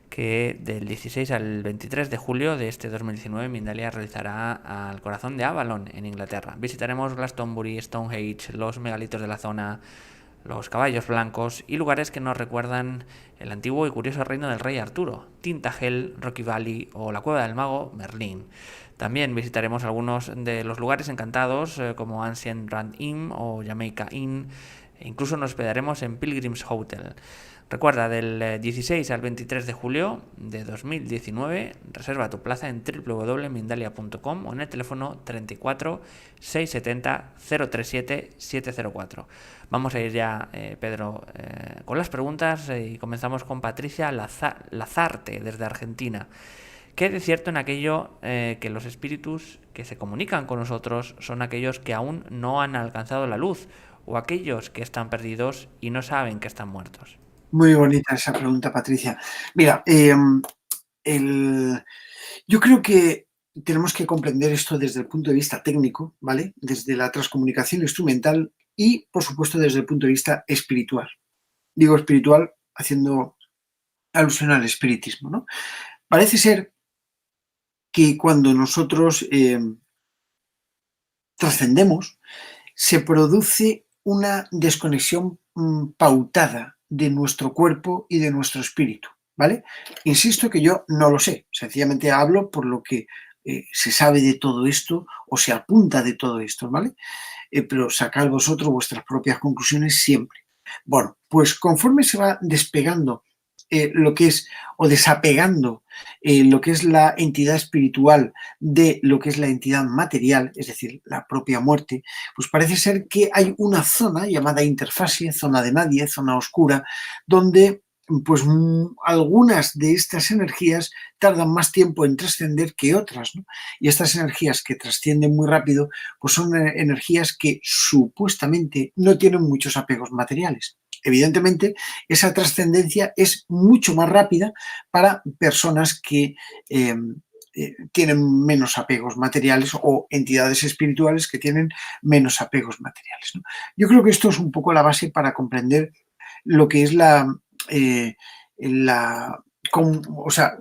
que del 16 al 23 de julio de este 2019 Mindalia realizará al corazón de Avalon, en Inglaterra. Visitaremos Glastonbury, Stonehenge, los megalitos de la zona, los caballos blancos y lugares que nos recuerdan el antiguo y curioso reino del rey Arturo, Tintagel, Rocky Valley o la cueva del mago Merlín. También visitaremos algunos de los lugares encantados como Ancient Rand Inn o Jamaica Inn. E incluso nos hospedaremos en Pilgrim's Hotel. Recuerda, del 16 al 23 de julio de 2019, reserva tu plaza en www.mindalia.com o en el teléfono 34 670 037 704. Vamos a ir ya, Pedro, con las preguntas y comenzamos con Patricia Lazarte, desde Argentina. ¿Qué hay de cierto en aquello que los espíritus que se comunican con nosotros son aquellos que aún no han alcanzado la luz o aquellos que están perdidos y no saben que están muertos? Muy bonita esa pregunta, Patricia. Mira, yo creo que tenemos que comprender esto desde el punto de vista técnico, ¿vale? Desde la transcomunicación instrumental y, por supuesto, desde el punto de vista espiritual. Digo espiritual haciendo alusión al espiritismo, ¿no? Parece ser que cuando nosotros trascendemos, se produce una desconexión pautada de nuestro cuerpo y de nuestro espíritu, ¿vale? Insisto que yo no lo sé, sencillamente hablo por lo que se sabe de todo esto o se apunta de todo esto, ¿vale? Pero sacad vosotros vuestras propias conclusiones siempre. Bueno, pues conforme se va despegando lo que es, o desapegando lo que es la entidad espiritual de lo que es la entidad material, es decir, la propia muerte, pues parece ser que hay una zona llamada interfase, zona de nadie, zona oscura, donde pues algunas de estas energías tardan más tiempo en trascender que otras, ¿no? Y estas energías que trascienden muy rápido, pues son energías que supuestamente no tienen muchos apegos materiales. Evidentemente, esa trascendencia es mucho más rápida para personas que tienen menos apegos materiales o entidades espirituales que tienen menos apegos materiales, ¿no? Yo creo que esto es un poco la base para comprender lo que es o sea,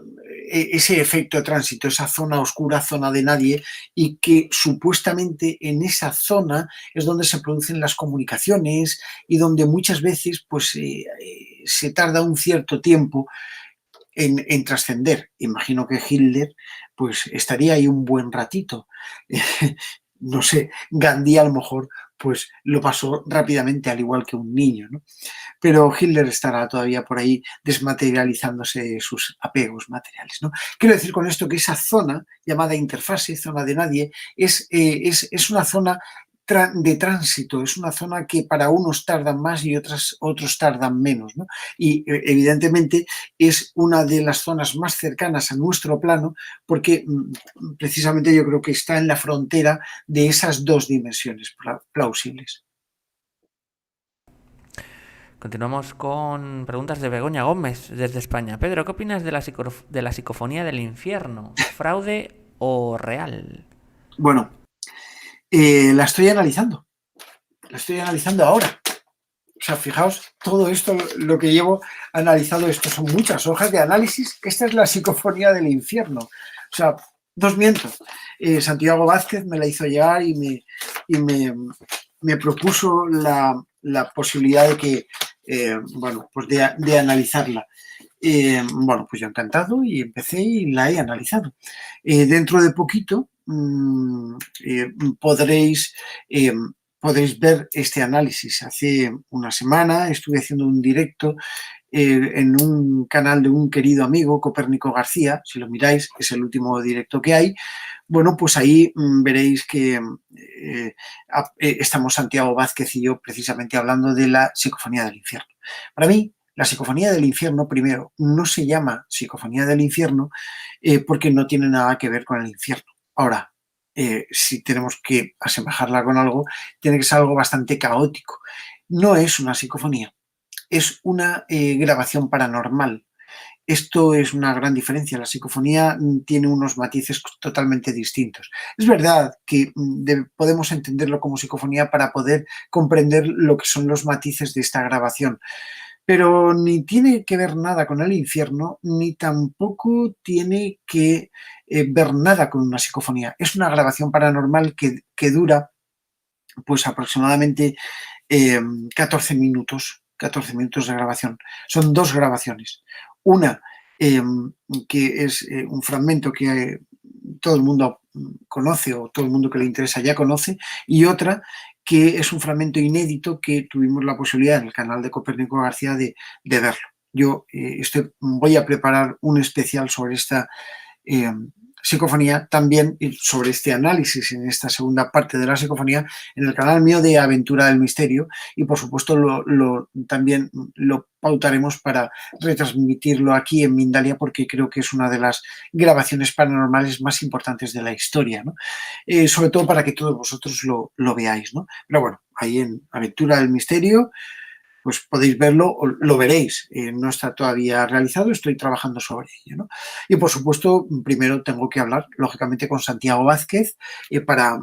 ese efecto de tránsito, esa zona oscura, zona de nadie, y que supuestamente en esa zona es donde se producen las comunicaciones y donde muchas veces pues, se tarda un cierto tiempo en trascender. Imagino que Hitler pues estaría ahí un buen ratito. No sé, Gandhi a lo mejor pues lo pasó rápidamente al igual que un niño, ¿no? Pero Hitler estará todavía por ahí desmaterializándose de sus apegos materiales, ¿no? Quiero decir con esto que esa zona llamada interfase, zona de nadie, es una zona de tránsito, es una zona que para unos tardan más y otros tardan menos, ¿no? Y evidentemente es una de las zonas más cercanas a nuestro plano porque precisamente yo creo que está en la frontera de esas dos dimensiones plausibles. Continuamos con preguntas de Begoña Gómez desde España. Pedro, ¿qué opinas de la psicofonía del infierno? ¿Fraude o real? Bueno, la estoy analizando ahora. O sea, fijaos, todo esto, lo que llevo analizado, esto son muchas hojas de análisis. Esta es la psicofonía del infierno. O sea, no os miento. Santiago Vázquez me la hizo llegar y me propuso la posibilidad de que, bueno, pues de analizarla. Bueno, pues yo encantado y empecé y la he analizado. Dentro de poquito podréis ver este análisis. Hace una semana estuve haciendo un directo en un canal de un querido amigo, Copérnico García. Si lo miráis, es el último directo que hay. Bueno, pues ahí veréis que estamos Santiago Vázquez y yo precisamente hablando de la psicofonía del infierno. Para mí, la psicofonía del infierno, primero, no se llama psicofonía del infierno porque no tiene nada que ver con el infierno. Ahora, si tenemos que asemejarla con algo, tiene que ser algo bastante caótico. No es una psicofonía, es una grabación paranormal. Esto es una gran diferencia. La psicofonía tiene unos matices totalmente distintos. Es verdad que podemos entenderlo como psicofonía para poder comprender lo que son los matices de esta grabación, pero ni tiene que ver nada con el infierno, ni tampoco tiene que ver nada con una psicofonía. Es una grabación paranormal que dura pues aproximadamente 14 minutos de grabación. Son dos grabaciones. Una que es un fragmento que todo el mundo conoce o todo el mundo que le interesa ya conoce, y otra que es un fragmento inédito que tuvimos la posibilidad en el canal de Copérnico García de verlo. Yo voy a preparar un especial sobre esta psicofonía, también sobre este análisis en esta segunda parte de la psicofonía en el canal mío de Aventura del Misterio, y por supuesto también lo pautaremos para retransmitirlo aquí en Mindalia porque creo que es una de las grabaciones paranormales más importantes de la historia, ¿no? Sobre todo para que todos vosotros lo veáis, ¿no? Pero bueno, ahí en Aventura del Misterio pues podéis verlo, o lo veréis. No está todavía realizado, estoy trabajando sobre ello, ¿no? Y por supuesto, primero tengo que hablar, lógicamente, con Santiago Vázquez para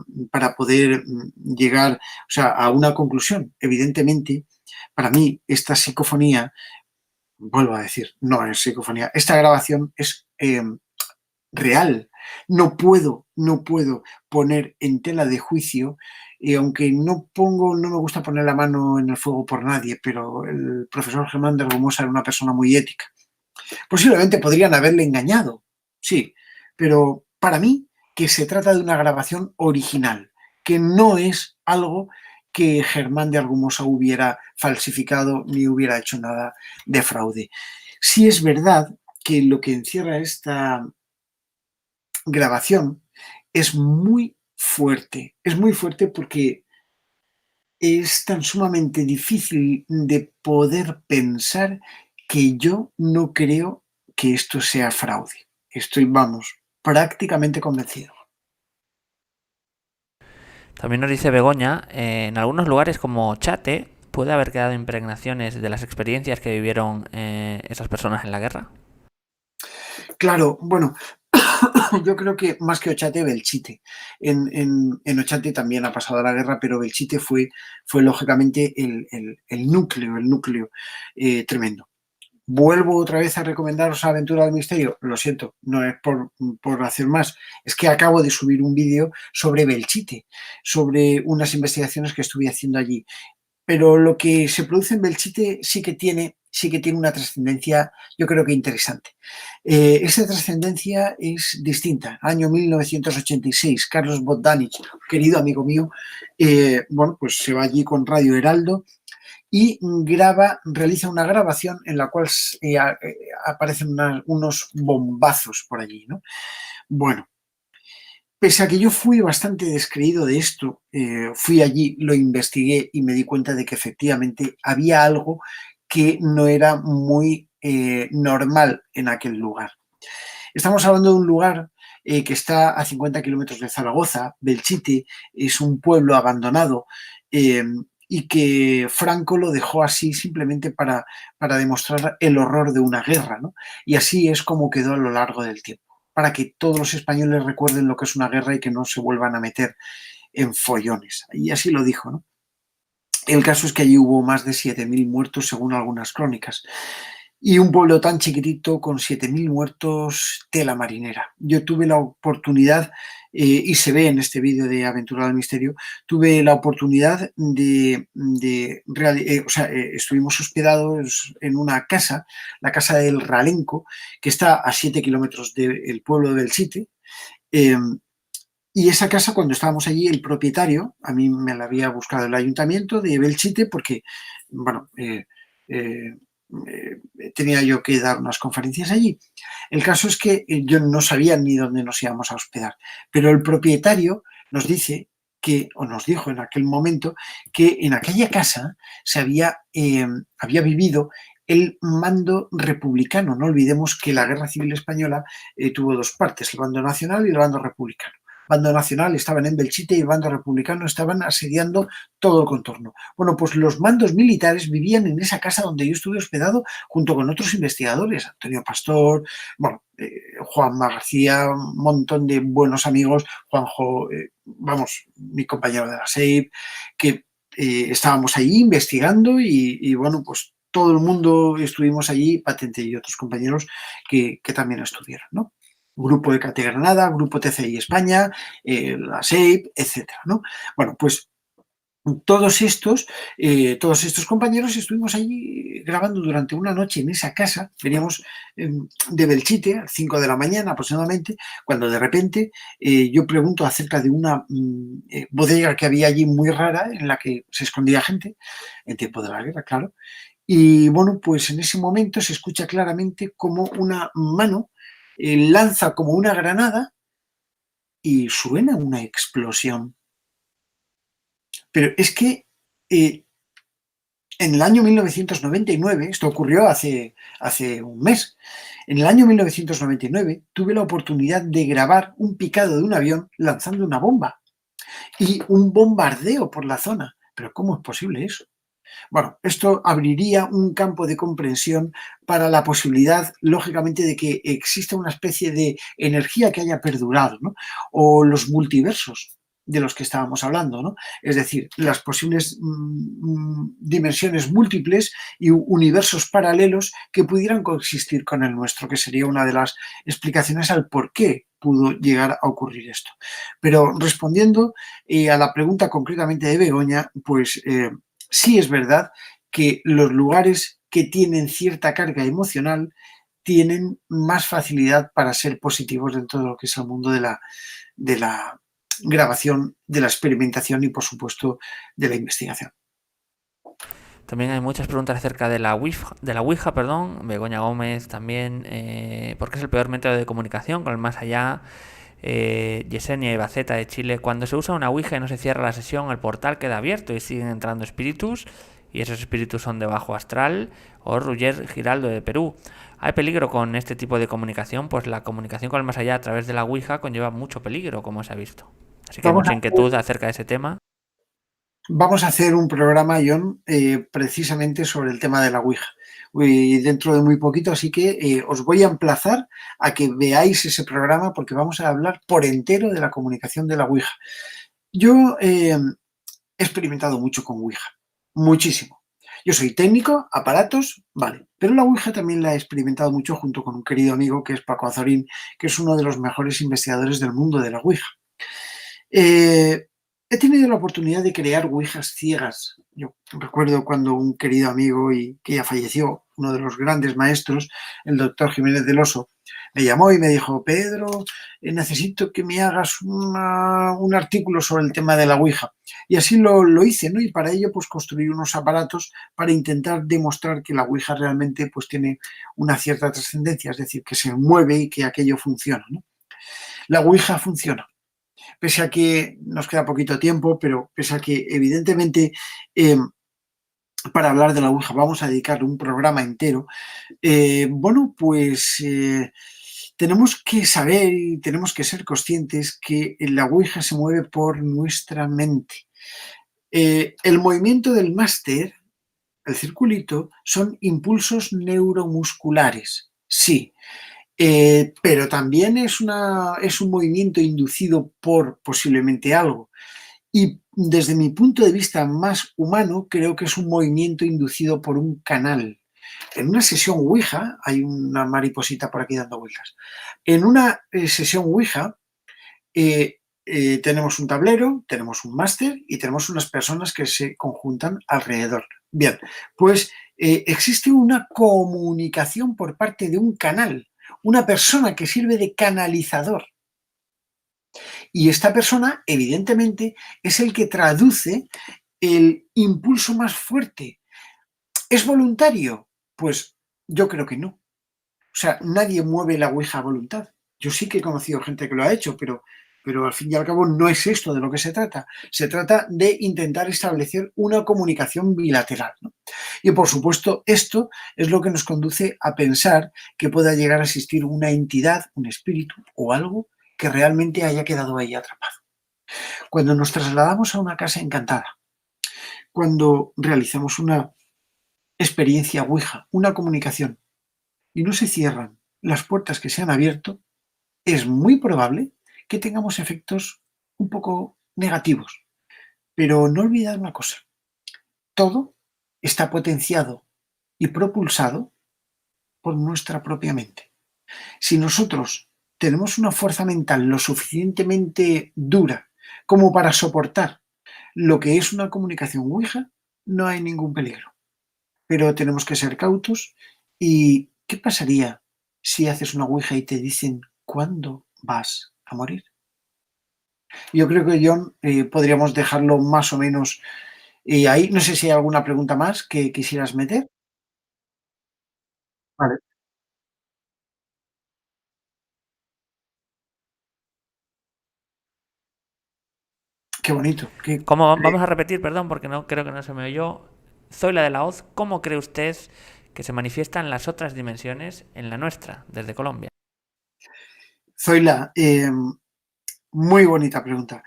poder llegar, o sea, a una conclusión. Evidentemente, para mí, esta psicofonía vuelvo a decir, no es psicofonía. Esta grabación es real. No puedo poner en tela de juicio, y aunque no me gusta poner la mano en el fuego por nadie, pero el profesor Germán de Argumosa era una persona muy ética. Posiblemente podrían haberle engañado, sí, pero para mí que se trata de una grabación original, que no es algo que Germán de Argumosa hubiera falsificado ni hubiera hecho nada de fraude. Sí es verdad que lo que encierra esta grabación es muy fuerte porque es tan sumamente difícil de poder pensar que yo no creo que esto sea fraude. Estoy, vamos, prácticamente convencido. También nos dice Begoña, en algunos lugares como Chate puede haber quedado impregnaciones de las experiencias que vivieron esas personas en la guerra. Claro, bueno, yo creo que más que Ochate, Belchite. En Ochate también ha pasado la guerra, pero Belchite fue lógicamente el núcleo tremendo. Vuelvo otra vez a recomendaros Aventura del Misterio. Lo siento, no es por hacer más. Es que acabo de subir un vídeo sobre Belchite, sobre unas investigaciones que estuve haciendo allí. Pero lo que se produce en Belchite sí que tiene una trascendencia, yo creo que interesante. Esa trascendencia es distinta. Año 1986, Carlos Bogdanich, querido amigo mío, bueno, pues se va allí con Radio Heraldo y realiza una grabación en la cual aparecen unos bombazos por allí, ¿no? Bueno, pese a que yo fui bastante descreído de esto, fui allí, lo investigué y me di cuenta de que efectivamente había algo que no era muy normal en aquel lugar. Estamos hablando de un lugar que está a 50 kilómetros de Zaragoza. Belchite es un pueblo abandonado y que Franco lo dejó así simplemente para demostrar el horror de una guerra, ¿no? Y así es como quedó a lo largo del tiempo, para que todos los españoles recuerden lo que es una guerra y que no se vuelvan a meter en follones. Y así lo dijo, ¿no? El caso es que allí hubo más de 7.000 muertos según algunas crónicas. Y un pueblo tan chiquitito con 7.000 muertos, tela marinera. Yo tuve la oportunidad, y se ve en este vídeo de Aventura del Misterio, tuve la oportunidad estuvimos hospedados en una casa, la casa del Ralenco, que está a 7 kilómetros del pueblo de Belchite. Y esa casa, cuando estábamos allí, el propietario, a mí me la había buscado el ayuntamiento de Belchite porque, bueno, tenía yo que dar unas conferencias allí. El caso es que yo no sabía ni dónde nos íbamos a hospedar, pero el propietario nos dice o nos dijo en aquel momento, que en aquella casa se había vivido el bando republicano. No olvidemos que la Guerra Civil Española tuvo dos partes, el bando nacional y el bando republicano. El bando nacional estaban en Belchite y el bando republicano estaban asediando todo el contorno. Bueno, pues los mandos militares vivían en esa casa donde yo estuve hospedado junto con otros investigadores, Antonio Pastor, bueno, Juanma García, un montón de buenos amigos, Juanjo, vamos, mi compañero de la SEIP, que estábamos allí investigando y bueno, pues todo el mundo estuvimos allí, Patente y otros compañeros que también estuvieron, ¿no? Grupo de Cate Granada, Grupo TCI España, la SEIP, etcétera, ¿no? Bueno, pues todos estos compañeros estuvimos allí grabando durante una noche en esa casa. Veníamos de Belchite a las 5 de la mañana aproximadamente, cuando de repente yo pregunto acerca de una bodega que había allí muy rara en la que se escondía gente, en tiempo de la guerra, claro. Y bueno, pues en ese momento se escucha claramente como una mano lanza como una granada y suena una explosión. Pero es que en el año 1999, esto ocurrió hace un mes, en el año 1999 tuve la oportunidad de grabar un picado de un avión lanzando una bomba y un bombardeo por la zona. Pero ¿cómo es posible eso? Bueno, esto abriría un campo de comprensión para la posibilidad, lógicamente, de que exista una especie de energía que haya perdurado, ¿no? O los multiversos. de los que estábamos hablando, ¿no? Es decir, las posibles dimensiones múltiples y universos paralelos que pudieran coexistir con el nuestro, que sería una de las explicaciones al por qué pudo llegar a ocurrir esto. Pero respondiendo a la pregunta concretamente de Begoña, pues sí es verdad que los lugares que tienen cierta carga emocional tienen más facilidad para ser positivos dentro de lo que es el mundo de la grabación, de la experimentación y, por supuesto, de la investigación. También hay muchas preguntas acerca de la Ouija, perdón. Begoña Gómez también, ¿por qué es el peor método de comunicación con el más allá? Yesenia Ibaceta de Chile, cuando se usa una Ouija y no se cierra la sesión, el portal queda abierto y siguen entrando espíritus, y esos espíritus son de bajo astral. O Roger Giraldo de Perú, ¿hay peligro con este tipo de comunicación? Pues la comunicación con el más allá a través de la Ouija conlleva mucho peligro, como se ha visto. Así que hay mucha inquietud acerca de ese tema. Vamos a hacer un programa, John, precisamente sobre el tema de la Ouija. Dentro de muy poquito, así que os voy a emplazar a que veáis ese programa porque vamos a hablar por entero de la comunicación de la Ouija. Yo he experimentado mucho con Ouija, muchísimo. Yo soy técnico, aparatos, vale, pero la Ouija también la he experimentado mucho junto con un querido amigo que es Paco Azorín, que es uno de los mejores investigadores del mundo de la Ouija. He tenido la oportunidad de crear ouijas ciegas. Yo recuerdo cuando un querido amigo y que ya falleció, uno de los grandes maestros, el doctor Jiménez del Oso, me llamó y me dijo: Pedro, necesito que me hagas un artículo sobre el tema de la ouija. Y así lo hice, ¿no? Y para ello pues construí unos aparatos para intentar demostrar que la ouija realmente pues tiene una cierta trascendencia, es decir, que se mueve y que aquello funciona, ¿no? La ouija funciona. Pese a que nos queda poquito tiempo, pero pese a que evidentemente para hablar de la Ouija vamos a dedicarle un programa entero, bueno, pues tenemos que saber y tenemos que ser conscientes que la Ouija se mueve por nuestra mente. El movimiento del máster, el circulito, son impulsos neuromusculares, sí. Pero también es un movimiento inducido por posiblemente algo. Y desde mi punto de vista más humano, creo que es un movimiento inducido por un canal. En una sesión Ouija, hay una mariposita por aquí dando vueltas. En una sesión Ouija tenemos un tablero, tenemos un máster y tenemos unas personas que se conjuntan alrededor. Bien, pues existe una comunicación por parte de un canal, una persona que sirve de canalizador. Y esta persona, evidentemente, es el que traduce el impulso más fuerte. ¿Es voluntario? Pues yo creo que no. O sea, nadie mueve la ouija a voluntad. Yo sí que he conocido gente que lo ha hecho, pero al fin y al cabo no es esto de lo que se trata. Se trata de intentar establecer una comunicación bilateral, ¿no? Y por supuesto, esto es lo que nos conduce a pensar que pueda llegar a existir una entidad, un espíritu o algo que realmente haya quedado ahí atrapado. Cuando nos trasladamos a una casa encantada, cuando realizamos una experiencia Ouija, una comunicación, y no se cierran las puertas que se han abierto, es muy probable que tengamos efectos un poco negativos. Pero no olvidar una cosa, todo está potenciado y propulsado por nuestra propia mente. Si nosotros tenemos una fuerza mental lo suficientemente dura como para soportar lo que es una comunicación Ouija, no hay ningún peligro. Pero tenemos que ser cautos. ¿Y qué pasaría si haces una Ouija y te dicen cuándo vas a morir? Yo creo que, John, podríamos dejarlo más o menos ahí. No sé si hay alguna pregunta más que quisieras meter. Vale. Qué bonito. Vamos a repetir, perdón, porque no creo que no se me oyó. Zoila de la Hoz, ¿cómo cree usted que se manifiestan las otras dimensiones en la nuestra, desde Colombia? Zoila, muy bonita pregunta.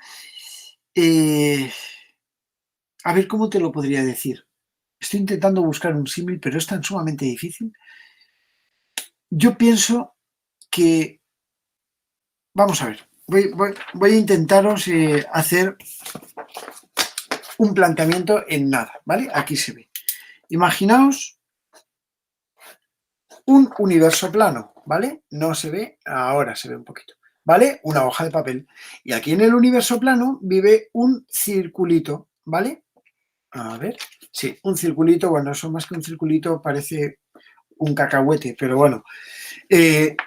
A ver, ¿cómo te lo podría decir? Estoy intentando buscar un símil, pero es tan sumamente difícil. Yo pienso que, vamos a ver, voy a intentaros hacer un planteamiento en nada, ¿vale? Aquí se ve. Imaginaos un universo plano, ¿vale? No se ve, ahora se ve un poquito, ¿vale? Una hoja de papel. Y aquí en el universo plano vive un circulito, ¿vale? A ver, sí, un circulito, bueno, eso más que un circulito parece un cacahuete, pero bueno.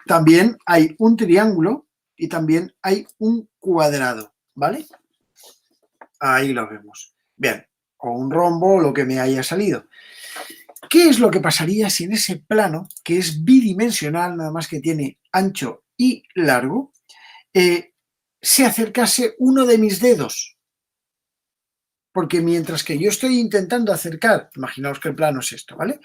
También hay un triángulo y también hay un cuadrado, ¿vale? Ahí lo vemos. Bien, o un rombo o lo que me haya salido. ¿Qué es lo que pasaría si en ese plano, que es bidimensional, nada más que tiene ancho y largo, se acercase uno de mis dedos? Porque mientras que yo estoy intentando acercar, imaginaos que el plano es esto, ¿vale?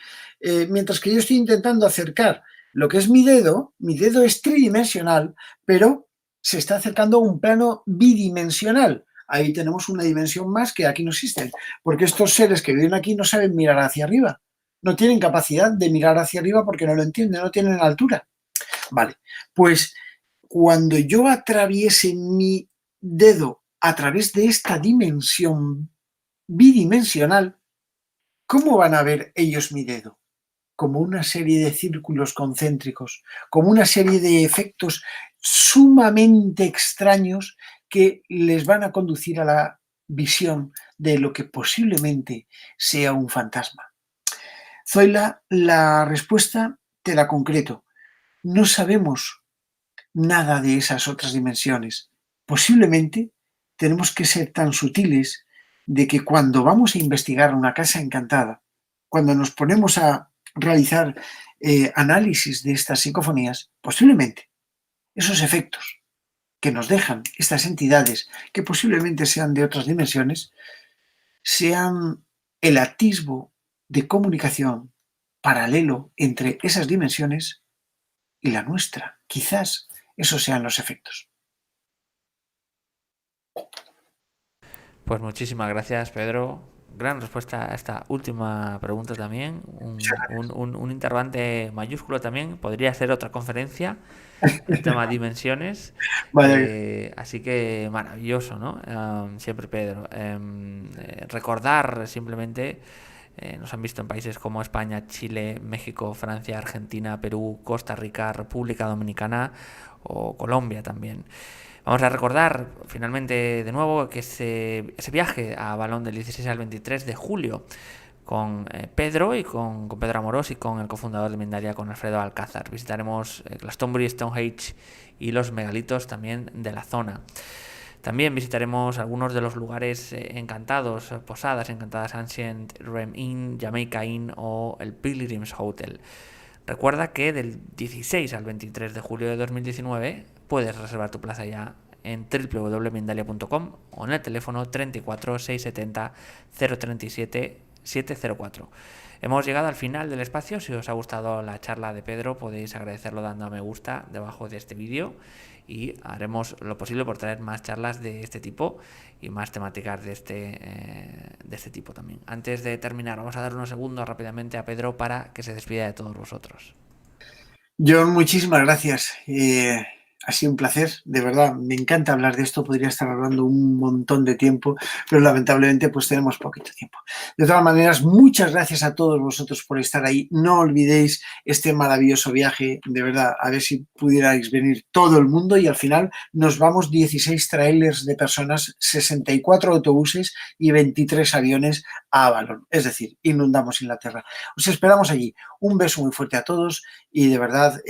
Mientras que yo estoy intentando acercar lo que es mi dedo es tridimensional, pero se está acercando a un plano bidimensional. Ahí tenemos una dimensión más que aquí no existe, porque estos seres que viven aquí no saben mirar hacia arriba, no tienen capacidad de mirar hacia arriba porque no lo entienden, no tienen altura. Vale, pues cuando yo atraviese mi dedo a través de esta dimensión bidimensional, ¿cómo van a ver ellos mi dedo? Como una serie de círculos concéntricos, como una serie de efectos sumamente extraños que les van a conducir a la visión de lo que posiblemente sea un fantasma. Zoila, la respuesta te la concreto. No sabemos nada de esas otras dimensiones. Posiblemente tenemos que ser tan sutiles de que cuando vamos a investigar una casa encantada, cuando nos ponemos a realizar análisis de estas psicofonías, posiblemente esos efectos que nos dejan estas entidades, que posiblemente sean de otras dimensiones, sean el atisbo de comunicación paralelo entre esas dimensiones y la nuestra. Quizás esos sean los efectos. Pues muchísimas gracias, Pedro. Gran respuesta a esta última pregunta también. Un interrogante mayúsculo también. Podría ser otra conferencia, el tema dimensiones. Vaya, Así que maravilloso, ¿no? Siempre, Pedro. Recordar simplemente, nos han visto en países como España, Chile, México, Francia, Argentina, Perú, Costa Rica, República Dominicana o Colombia también. Vamos a recordar finalmente de nuevo que ese viaje a Balón del 16 al 23 de julio con Pedro y con Pedro Amorós y con el cofundador de Mindalia, con Alfredo Alcázar. Visitaremos Glastonbury, Stonehenge y los megalitos también de la zona. También visitaremos algunos de los lugares encantados, posadas encantadas, Ancient Rem Inn, Jamaica Inn o el Pilgrims Hotel. Recuerda que del 16 al 23 de julio de 2019 puedes reservar tu plaza ya en www.mindalia.com o en el teléfono 34 670 037 704. Hemos llegado al final del espacio. Si os ha gustado la charla de Pedro, podéis agradecerlo dando a me gusta debajo de este vídeo y haremos lo posible por traer más charlas de este tipo y más temáticas de este tipo también. Antes de terminar, vamos a dar unos segundos rápidamente a Pedro para que se despida de todos vosotros. John, muchísimas gracias. Ha sido un placer, de verdad. Me encanta hablar de esto. Podría estar hablando un montón de tiempo, pero lamentablemente pues tenemos poquito tiempo. De todas maneras, muchas gracias a todos vosotros por estar ahí. No olvidéis este maravilloso viaje, de verdad. A ver si pudierais venir todo el mundo y al final nos vamos 16 trailers de personas, 64 autobuses y 23 aviones a Avalon. Es decir, inundamos Inglaterra. Os esperamos allí. Un beso muy fuerte a todos y de verdad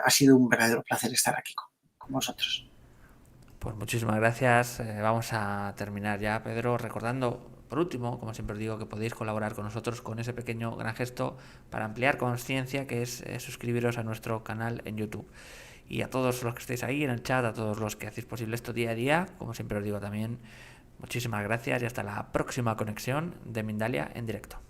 ha sido un verdadero placer estar aquí con vosotros. Pues muchísimas gracias. Vamos a terminar ya, Pedro, recordando por último, como siempre os digo, que podéis colaborar con nosotros con ese pequeño gran gesto para ampliar conciencia, que es suscribiros a nuestro canal en YouTube. Y a todos los que estéis ahí en el chat, a todos los que hacéis posible esto día a día, como siempre os digo también, muchísimas gracias y hasta la próxima conexión de Mindalia en directo.